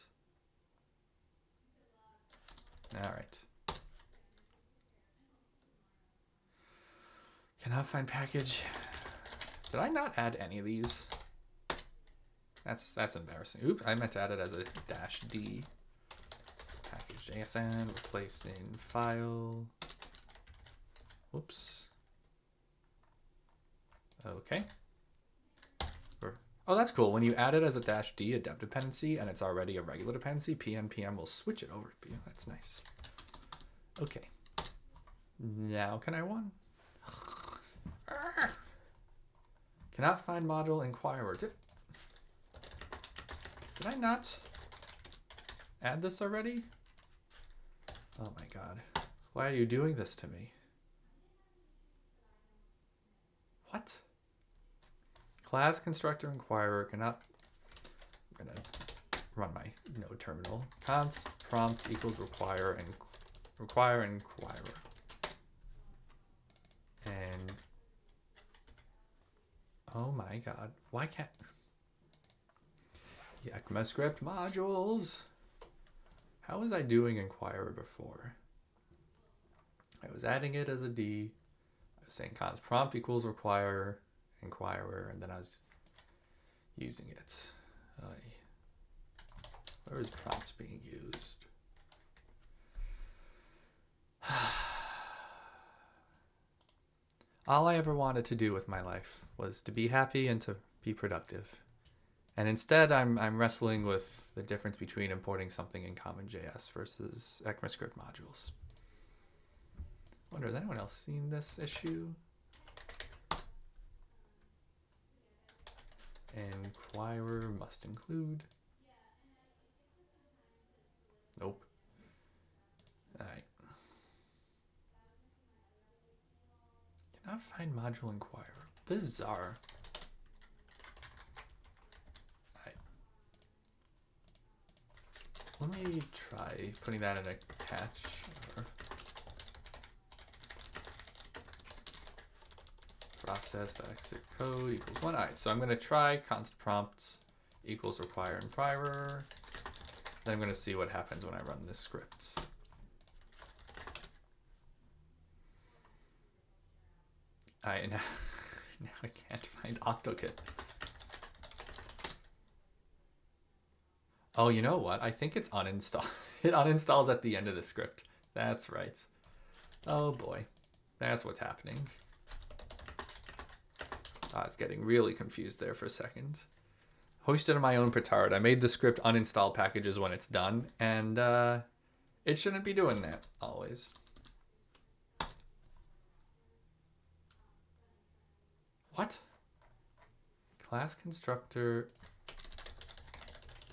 S1: All right. Cannot find package. Did I not add any of these? That's embarrassing. Oops, I meant to add it as a -d. Package.jsn, replace in file. Whoops. Okay. Oh, that's cool. When you add it as a -d, a dev dependency, and it's already a regular dependency, pnpm will switch it over to you. That's nice. Okay. Now can I run? Cannot find module inquirer. Did I not add this already? Oh my god. Why are you doing this to me? What? Class constructor inquirer cannot. I'm gonna run my node terminal. Const prompt equals require inquirer. And oh my god, why can't ECMAScript modules? How was I doing inquirer before? I was adding it as a D. I was saying const prompt equals require inquirer, and then I was using it. Where is prompt being used? All I ever wanted to do with my life was to be happy and to be productive. And instead, I'm wrestling with the difference between importing something in CommonJS versus ECMAScript modules. I wonder, has anyone else seen this issue? Inquirer must include. Nope. All right. Cannot find module inquirer. Bizarre. All right. Let me try putting that in a catch. Process.exit code equals 1. All right, so I'm going to try const prompt equals require inquirer. Then I'm going to see what happens when I run this script. All right, now I can't find OctoKit. Oh, you know what? I think it's uninstalled. It uninstalls at the end of the script. That's right. Oh boy, that's what's happening. I was getting really confused there for a second. Hosted on my own petard. I made the script uninstall packages when it's done, and it shouldn't be doing that always. What? Class constructor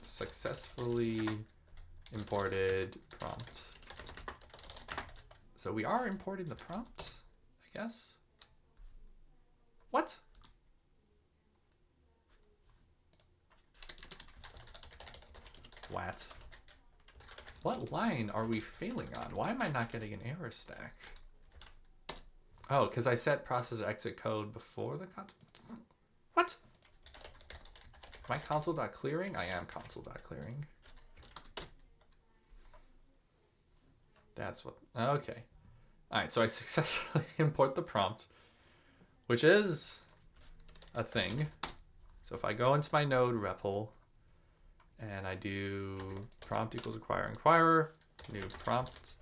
S1: successfully imported prompt. So we are importing the prompt, I guess. What? What line are we failing on? Why am I not getting an error stack? Oh, because I set processor exit code before the console. What? Am I console.clearing? I am console.clearing. That's what, okay. All right, so I successfully import the prompt, which is a thing. So if I go into my node REPL, and I do prompt equals require inquirer, new prompt.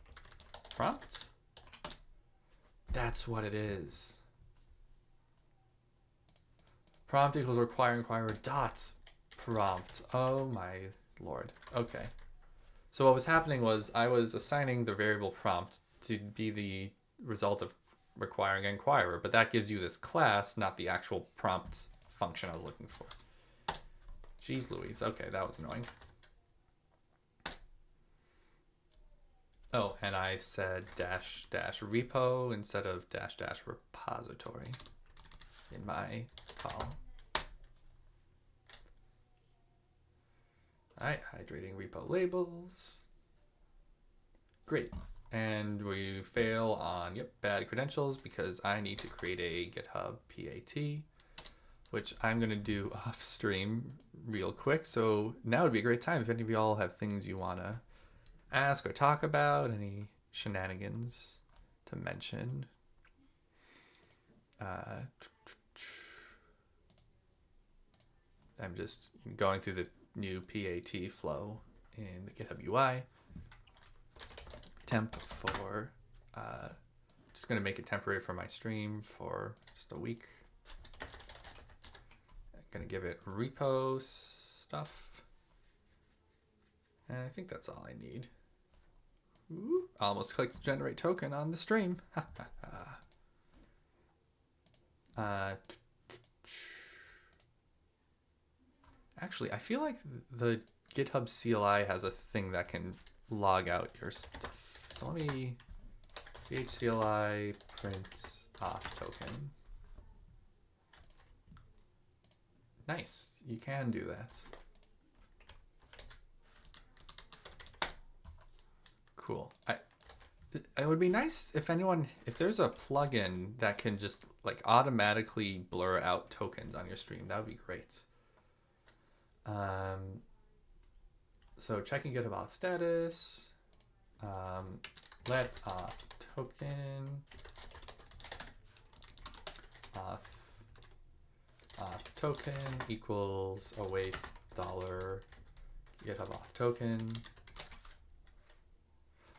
S1: That's what it is. Prompt equals require inquirer dot prompt. Oh my lord. Okay. So what was happening was I was assigning the variable prompt to be the result of requiring inquirer, but that gives you this class, not the actual prompt function I was looking for. Jeez Louise. Okay, that was annoying. Oh, and I said dash repo instead of dash repository in my call. All right, hydrating repo labels. Great. And we fail on, bad credentials because I need to create a GitHub PAT. which I'm going to do off stream real quick. So now would be a great time if any of y'all have things you want to ask or talk about, any shenanigans to mention. I'm just going through the new PAT flow in the GitHub UI. Temp for, just going to make it temporary for my stream for just a week. I'm going to give it repo stuff. And I think that's all I need. Ooh, almost clicked generate token on the stream. Actually, I feel like the GitHub CLI has a thing that can log out your stuff. So let me chcli print auth token. Nice, you can do that. Cool. It would be nice if there's a plugin that can just like automatically blur out tokens on your stream. That would be great. So checking GitHub auth status, let auth token auth token equals awaits $GitHub auth token.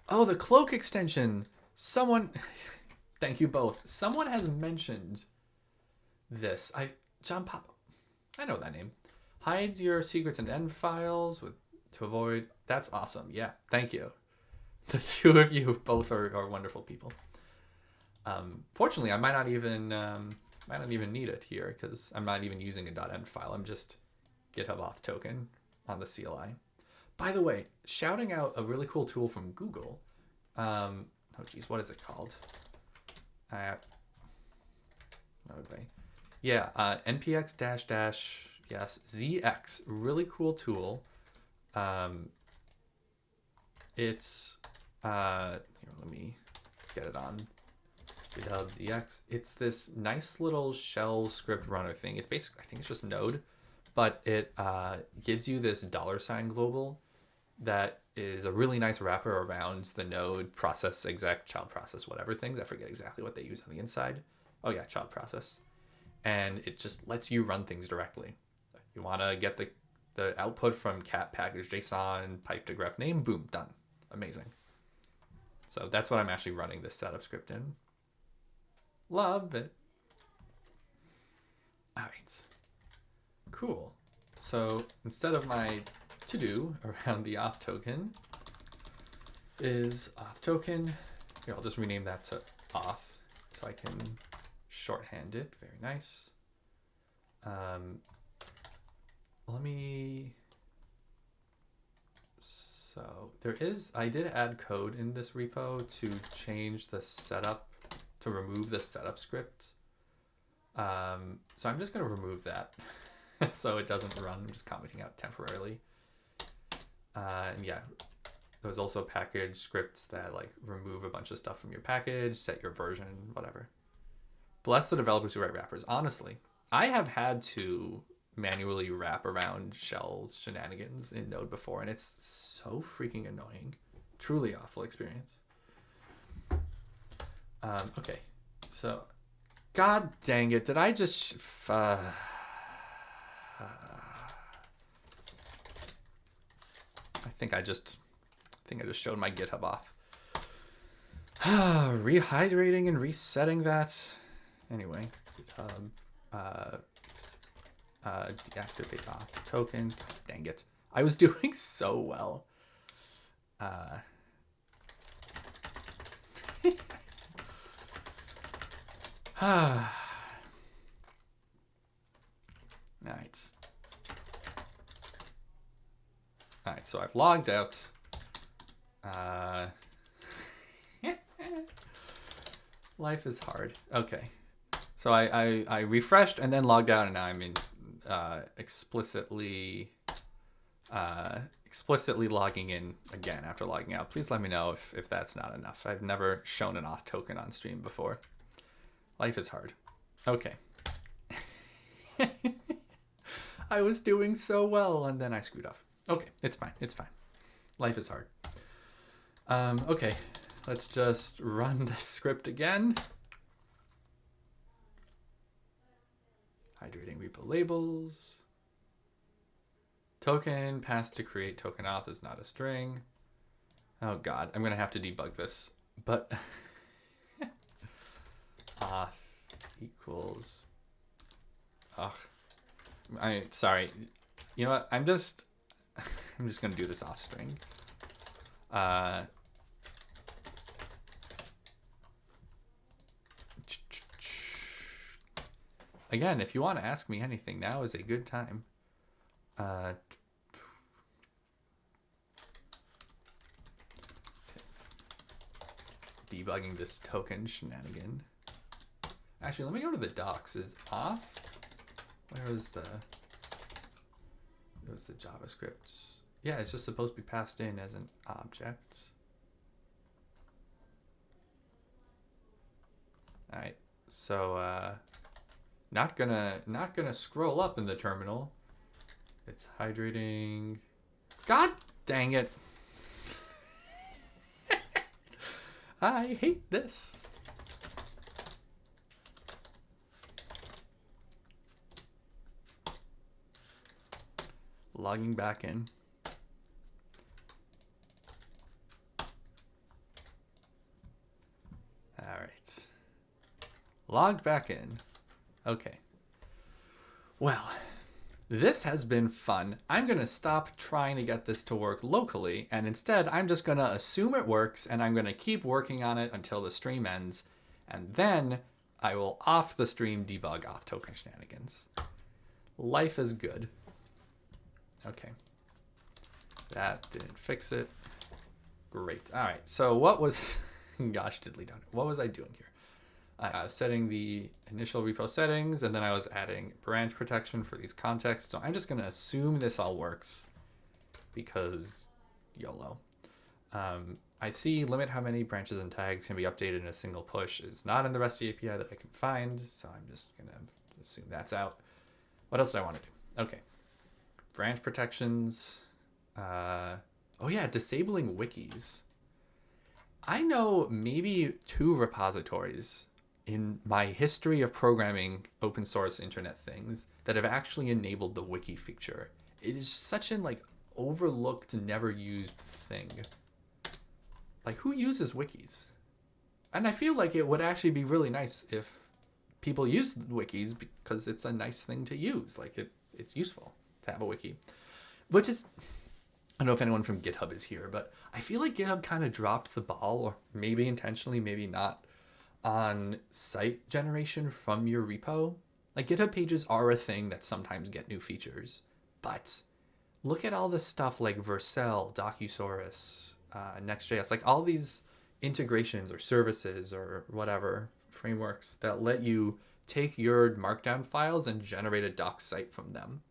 S1: Oh, the cloak extension. Someone, thank you both. Someone has mentioned this. John Pop, I know that name. Hides your secrets and end files to avoid. That's awesome. Yeah, thank you. The two of you both are wonderful people. Fortunately, I might not even need it here because I'm not even using a .end file. I'm just GitHub auth token on the CLI. By the way, shouting out a really cool tool from Google. Oh geez, what is it called? Yeah, npx yes, ZX, really cool tool. It's here, let me get it on GitHub ZX. It's this nice little shell script runner thing. It's basically, I think it's just Node, but it gives you this $sign global that is a really nice wrapper around the Node process exec child process whatever things. I forget exactly what they use on the inside. Oh yeah, child process. And it just lets you run things directly. You want to get the output from cat package JSON pipe to grep name, boom, done. Amazing. So that's what I'm actually running this setup script in. Love it. All right. Cool. So instead of my to-do around the auth token is auth token. Here, I'll just rename that to auth so I can shorthand it. Very nice. So I did add code in this repo to change the setup, to remove the setup script. So I'm just going to remove that so it doesn't run. I'm just commenting out temporarily. And yeah, there's also package scripts that like remove a bunch of stuff from your package, set your version, whatever. Bless the developers who write wrappers. Honestly, I have had to manually wrap around shells shenanigans in Node before, and it's so freaking annoying. Truly awful experience. Okay, so god dang it, did I just I think I just showed my GitHub off. Rehydrating and resetting that. Anyway, GitHub deactivate auth token. God dang it. I was doing so well. Nice. All right, so I've logged out. Life is hard. Okay. So I refreshed and then logged out, and now I'm in explicitly logging in again after logging out. Please let me know if that's not enough. I've never shown an auth token on stream before. Life is hard. Okay. I was doing so well, and then I screwed up. Okay, it's fine. It's fine. Life is hard. Okay, let's just run the script again. Hydrating repo labels. Token passed to create token auth is not a string. Oh God, I'm gonna have to debug this. But auth equals. Ugh. Sorry. You know what? I'm just gonna do this off string. Again, if you want to ask me anything, now is a good time. Debugging this token shenanigan. Actually, let me go to the docs. Is auth? Where is the? It was the JavaScript. Yeah, it's just supposed to be passed in as an object. All right, so not gonna scroll up in the terminal. It's hydrating. God dang it! I hate this. Logging back in. All right. Logged back in. Okay. Well, this has been fun. I'm going to stop trying to get this to work locally, and instead I'm just going to assume it works, and I'm going to keep working on it until the stream ends, and then I will off the stream debug off token shenanigans. Life is good. Okay. That didn't fix it. Great. All right. So what was... Gosh, diddly done. What was I doing here? I was setting the initial repo settings, and then I was adding branch protection for these contexts. So I'm just going to assume this all works because YOLO. I see limit how many branches and tags can be updated in a single push is not in the REST API that I can find. So I'm just going to assume that's out. What else do I want to do? Okay. Branch protections. Oh yeah, disabling wikis. I know maybe 2 repositories in my history of programming open source internet things that have actually enabled the wiki feature. It is such an overlooked, never used thing. Like, who uses wikis? And I feel like it would actually be really nice if people use wikis because it's a nice thing to use. Like, it's useful to have a wiki, which is, I don't know if anyone from GitHub is here, but I feel like GitHub kind of dropped the ball, or maybe intentionally, maybe not, on site generation from your repo. Like, GitHub pages are a thing that sometimes get new features, but look at all this stuff like Vercel, Docusaurus, Next.js, like all these integrations or services or whatever frameworks that let you take your markdown files and generate a doc site from them.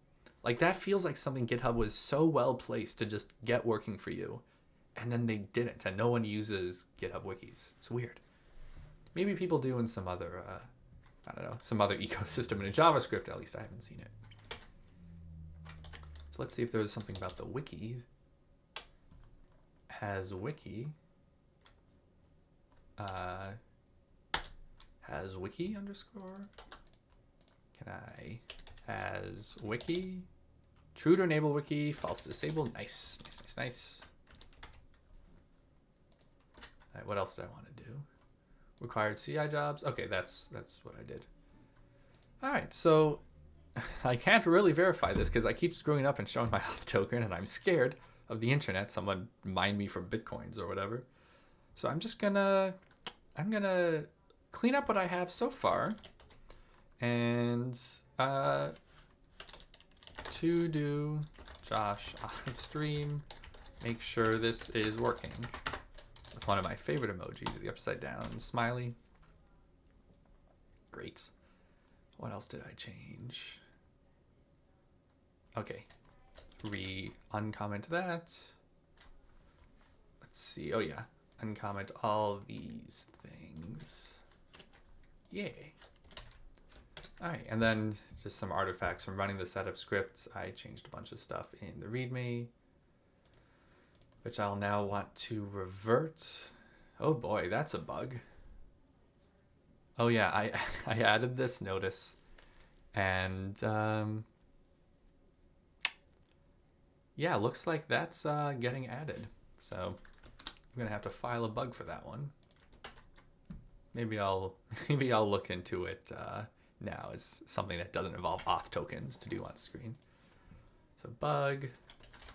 S1: Like, that feels like something GitHub was so well placed to just get working for you, and then they didn't, and no one uses GitHub wikis. It's weird. Maybe people do in some other, I don't know, some other ecosystem. In JavaScript, at least I haven't seen it. So let's see if there's something about the wiki. Has wiki. Has wiki underscore. Can I? Has wiki. True to enable wiki, false to disable. Nice, nice, nice, nice. All right, what else did I want to do? Required CI jobs. Okay, that's what I did. All right, so I can't really verify this because I keep screwing up and showing my auth token, and I'm scared of the internet. Someone mine me for bitcoins or whatever. So I'm gonna clean up what I have so far, and to do Josh off stream, make sure this is working with one of my favorite emojis, the upside down smiley. Great. What else did I change? Okay, uncomment that. Let's see. Oh yeah, uncomment all these things. Yay. All right, and then just some artifacts from running the setup scripts. I changed a bunch of stuff in the README, which I'll now want to revert. Oh boy, that's a bug. Oh yeah, I added this notice, and yeah, looks like that's getting added. So I'm gonna have to file a bug for that one. Maybe I'll look into it now as something that doesn't involve auth tokens to do on screen. So bug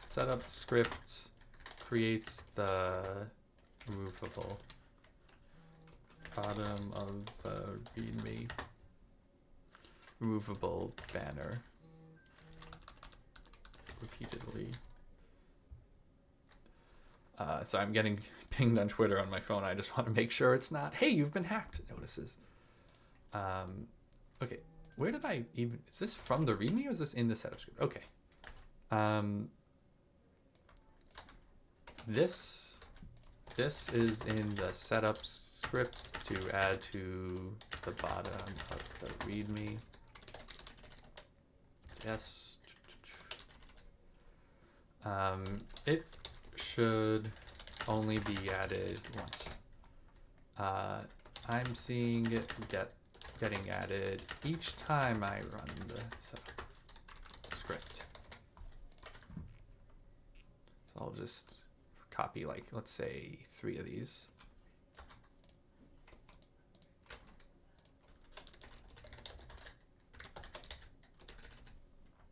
S1: setup script creates the removable bottom of the README removable banner repeatedly. So I'm getting pinged on Twitter on my phone. I just want to make sure it's not, hey, you've been hacked notices. Okay, where did I even, is this from the README or is this in the setup script? Okay. This is in the setup script to add to the bottom of the README. Yes. It should only be added once. I'm seeing it getting added each time I run the setup script. So I'll just copy, like, let's say 3 of these.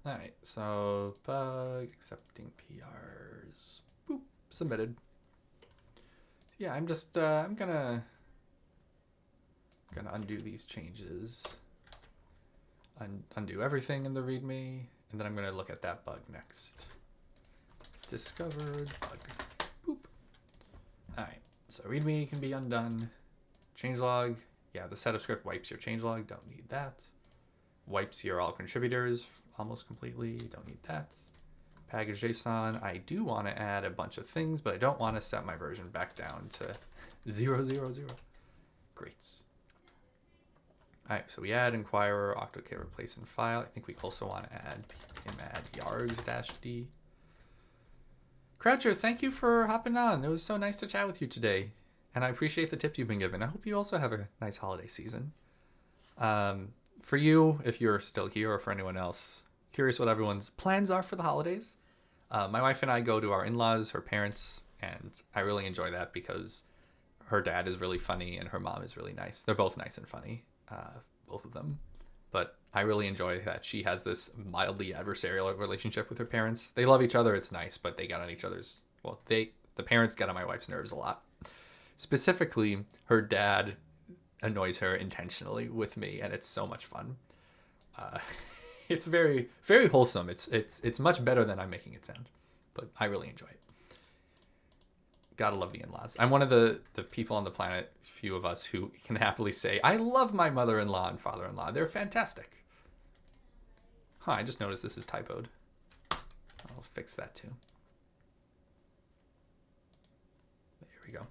S1: All right, so bug accepting PRs, boop, submitted. Yeah, I'm just I'm gonna undo these changes, undo everything in the README, and then I'm gonna look at that bug next. Discovered bug, boop. All right, so README can be undone. Changelog, yeah, the setup script wipes your changelog, don't need that. Wipes your all contributors almost completely, don't need that. Package JSON, I do want to add a bunch of things, but I don't want to set my version back down to 000. Great. All right, so we add inquirer, octokit replace in file. I think we also want to add yargs-d. Croucher, thank you for hopping on. It was so nice to chat with you today. And I appreciate the tips you've been given. I hope you also have a nice holiday season. For you, if you're still here, or for anyone else, curious what everyone's plans are for the holidays. My wife and I go to our in-laws, her parents, and I really enjoy that because her dad is really funny and her mom is really nice. They're both nice and funny, both of them. But I really enjoy that she has this mildly adversarial relationship with her parents. They love each other, it's nice, but they get on each other's, well, the parents get on my wife's nerves a lot. Specifically, her dad annoys her intentionally with me, and it's so much fun. It's very, very wholesome. It's much better than I'm making it sound, but I really enjoy it. Gotta love the in-laws. I'm one of the people on the planet, few of us, who can happily say, I love my mother-in-law and father-in-law. They're fantastic. Huh, I just noticed this is typoed. I'll fix that too. There we go.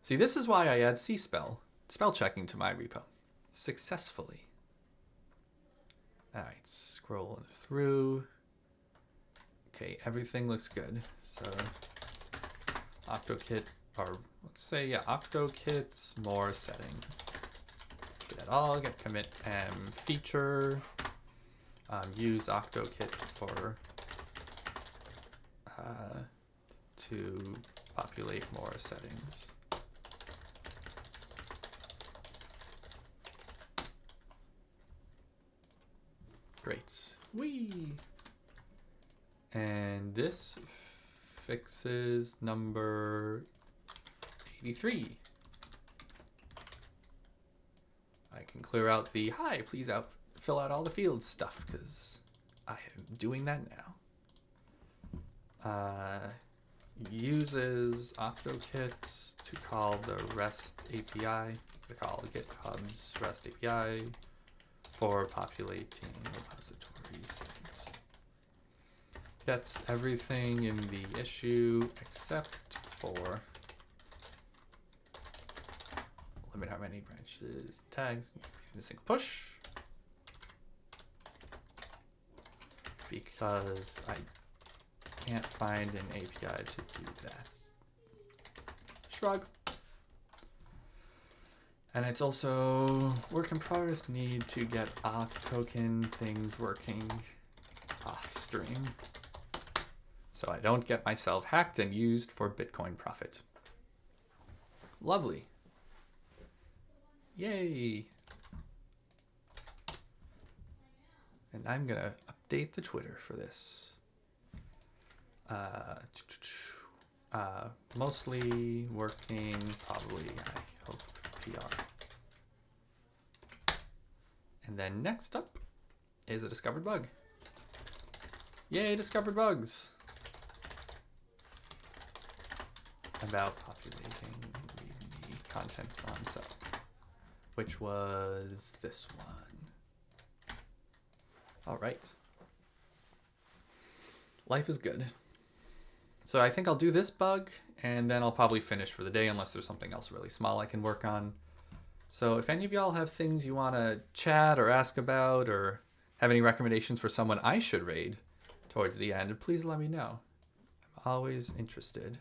S1: See, this is why I add cspell, spell checking, to my repo. Successfully. All right, scrolling through. Okay, everything looks good. So octokit, or let's say, yeah, octokit, more settings. Get all, get commit m feature. Use octokit for to populate more settings. Great. Whee! And this fixes number 83. I can clear out the, hi, please fill out all the fields stuff, because I am doing that now. Uses octokit to call the REST API, to call GitHub's REST API for populating repository settings. That's everything in the issue except for limit how many branches, tags, in a single push. because I can't find an API to do that. Shrug. And it's also work in progress, need to get auth token things working off stream, so I don't get myself hacked and used for Bitcoin profit. Lovely. Yay. And I'm gonna update the Twitter for this. Mostly working, probably, I hope, PR. And then next up is a discovered bug. Yay, discovered bugs. About populating README contents on setup, which was this one. All right. Life is good. So I think I'll do this bug, and then I'll probably finish for the day unless there's something else really small I can work on. So if any of y'all have things you want to chat or ask about, or have any recommendations for someone I should raid towards the end, please let me know. I'm always interested.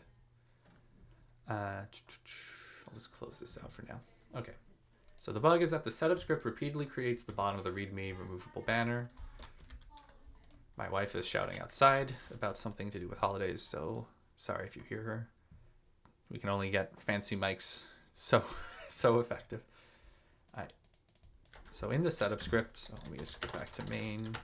S1: I'll just close this out for now. Okay. So the bug is that the setup script repeatedly creates the bottom of the README removable banner. My wife is shouting outside about something to do with holidays, so sorry if you hear her. We can only get fancy mics so effective. All right. So in the setup script, so let me just go back to main.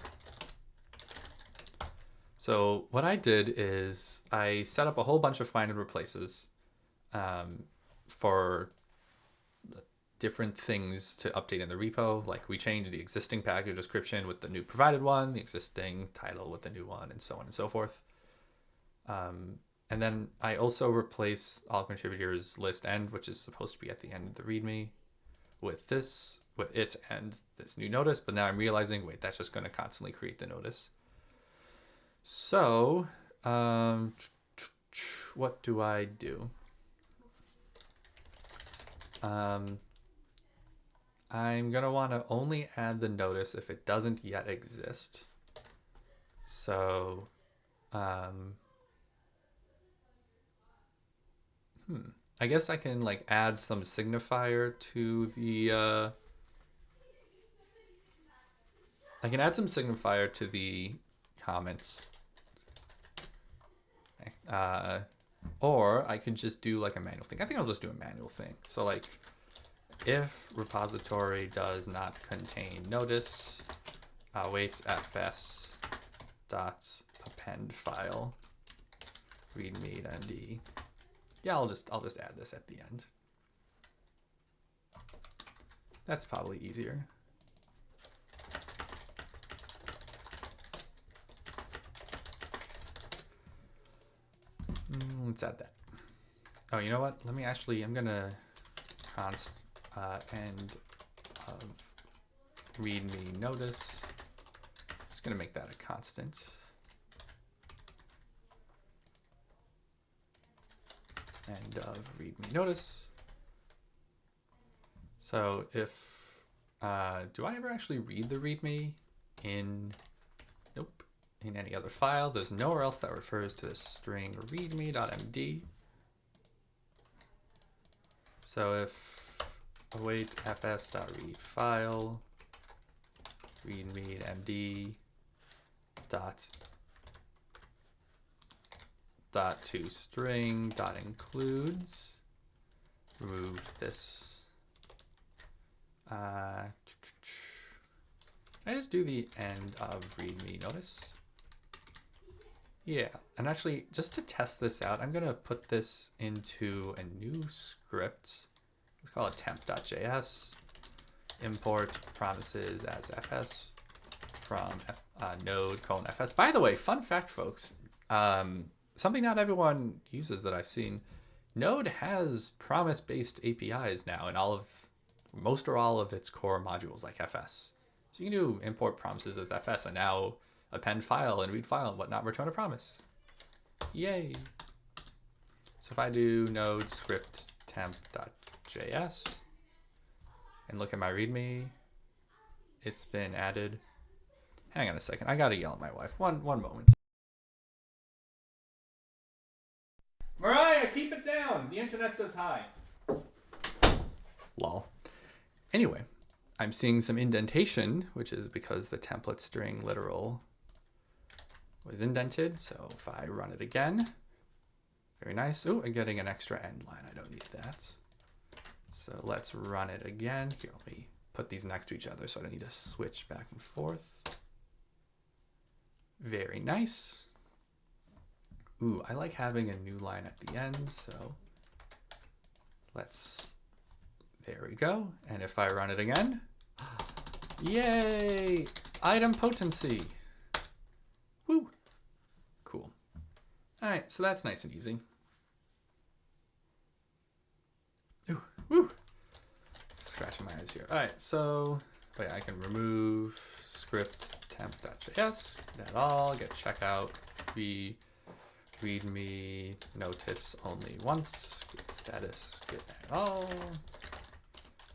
S1: So what I did is I set up a whole bunch of find and replaces for different things to update in the repo. Like we changed the existing package description with the new provided one, the existing title with the new one, and so on and so forth. And then I also replace all contributors list end, which is supposed to be at the end of the README, with it and this new notice. But now I'm realizing, wait, that's just going to constantly create the notice. So what do I do? I'm going to want to only add the notice if it doesn't yet exist. So, I guess I can like add some signifier to the, I can add some signifier to the comments. Or I could just do like a manual thing. I think I'll just do a manual thing. So like, if repository does not contain notice, await fs dot append file readme.md. Yeah, I'll just add this at the end. That's probably easier. Let's add that. Oh, you know what? Let me actually, I'm gonna const end of readme notice. Just gonna make that a constant. End of readme notice. So if, do I ever actually read the readme in, nope, in any other file? There's nowhere else that refers to the string readme.md. So if await fs.read file readme.md dot to string dot includes, remove this. Can I just do the end of readme notice? Yeah, and actually just to test this out, I'm gonna put this into a new script. Let's call it temp.js. Import promises as fs from node:/fs. By the way, fun fact, folks, something not everyone uses that I've seen. Node has promise-based APIs now in most or all of its core modules like fs. So you can do import promises as fs and now append file and read file and whatnot, return a promise. Yay. So if I do node script temp.js and look at my README, it's been added. Hang on a second. I gotta yell at my wife. One moment. Mariah, keep it down. The internet says hi. Lol. Anyway, I'm seeing some indentation, which is because the template string literal was indented. So if I run it again, very nice. Oh, I'm getting an extra end line. I don't need that. So let's run it again. Here, let me put these next to each other so I don't need to switch back and forth. Very nice. Ooh, I like having a new line at the end, so there we go. And if I run it again, yay, item potency. Woo, cool. All right, so that's nice and easy. Ooh, woo, scratching my eyes here. All right, so I can remove script temp.js, get all, get checkout, readme notice only once, get status, get all,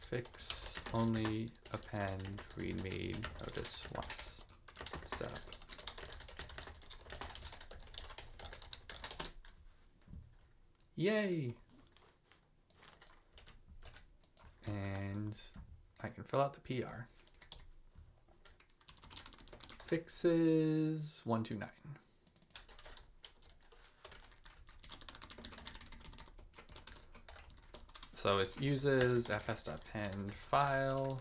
S1: fix only append readme notice once, setup. Yay! And I can fill out the PR. Fixes 129. So it uses fs.append file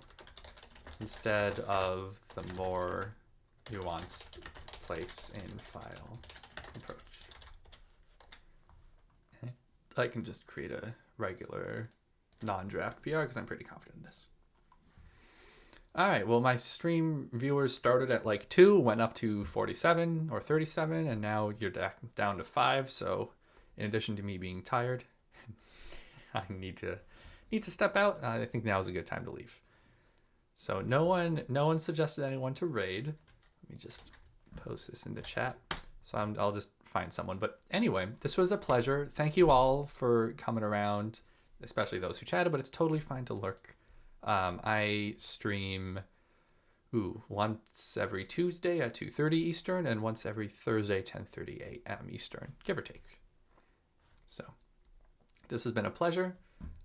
S1: instead of the more nuanced place in file approach. I can just create a regular non-draft PR because I'm pretty confident in this. All right, well, my stream viewers started at like 2, went up to 47 or 37, and now you're down to 5. So in addition to me being tired, I need to step out. I think now is a good time to leave. So no one suggested anyone to raid. Let me just post this in the chat. So I'll just find someone. But anyway, this was a pleasure. Thank you all for coming around, especially those who chatted, but it's totally fine to lurk. I stream once every Tuesday at 2:30 Eastern and once every Thursday 10:30 a.m. Eastern, give or take. So this has been a pleasure.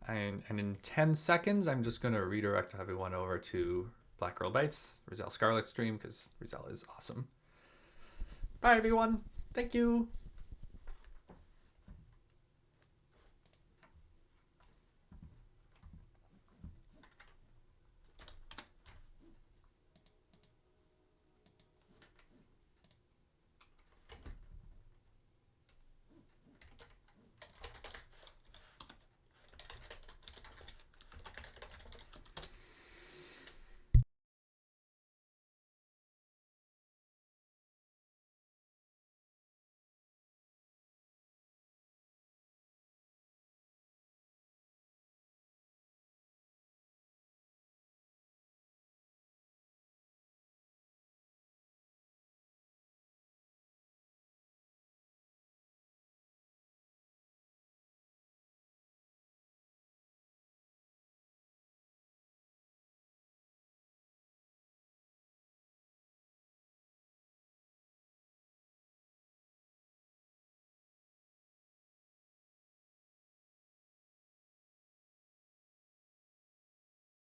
S1: And in 10 seconds, I'm just going to redirect everyone over to Black Girl Bites, Rizal Scarlet stream, because Rizal is awesome. Bye, everyone. Thank you.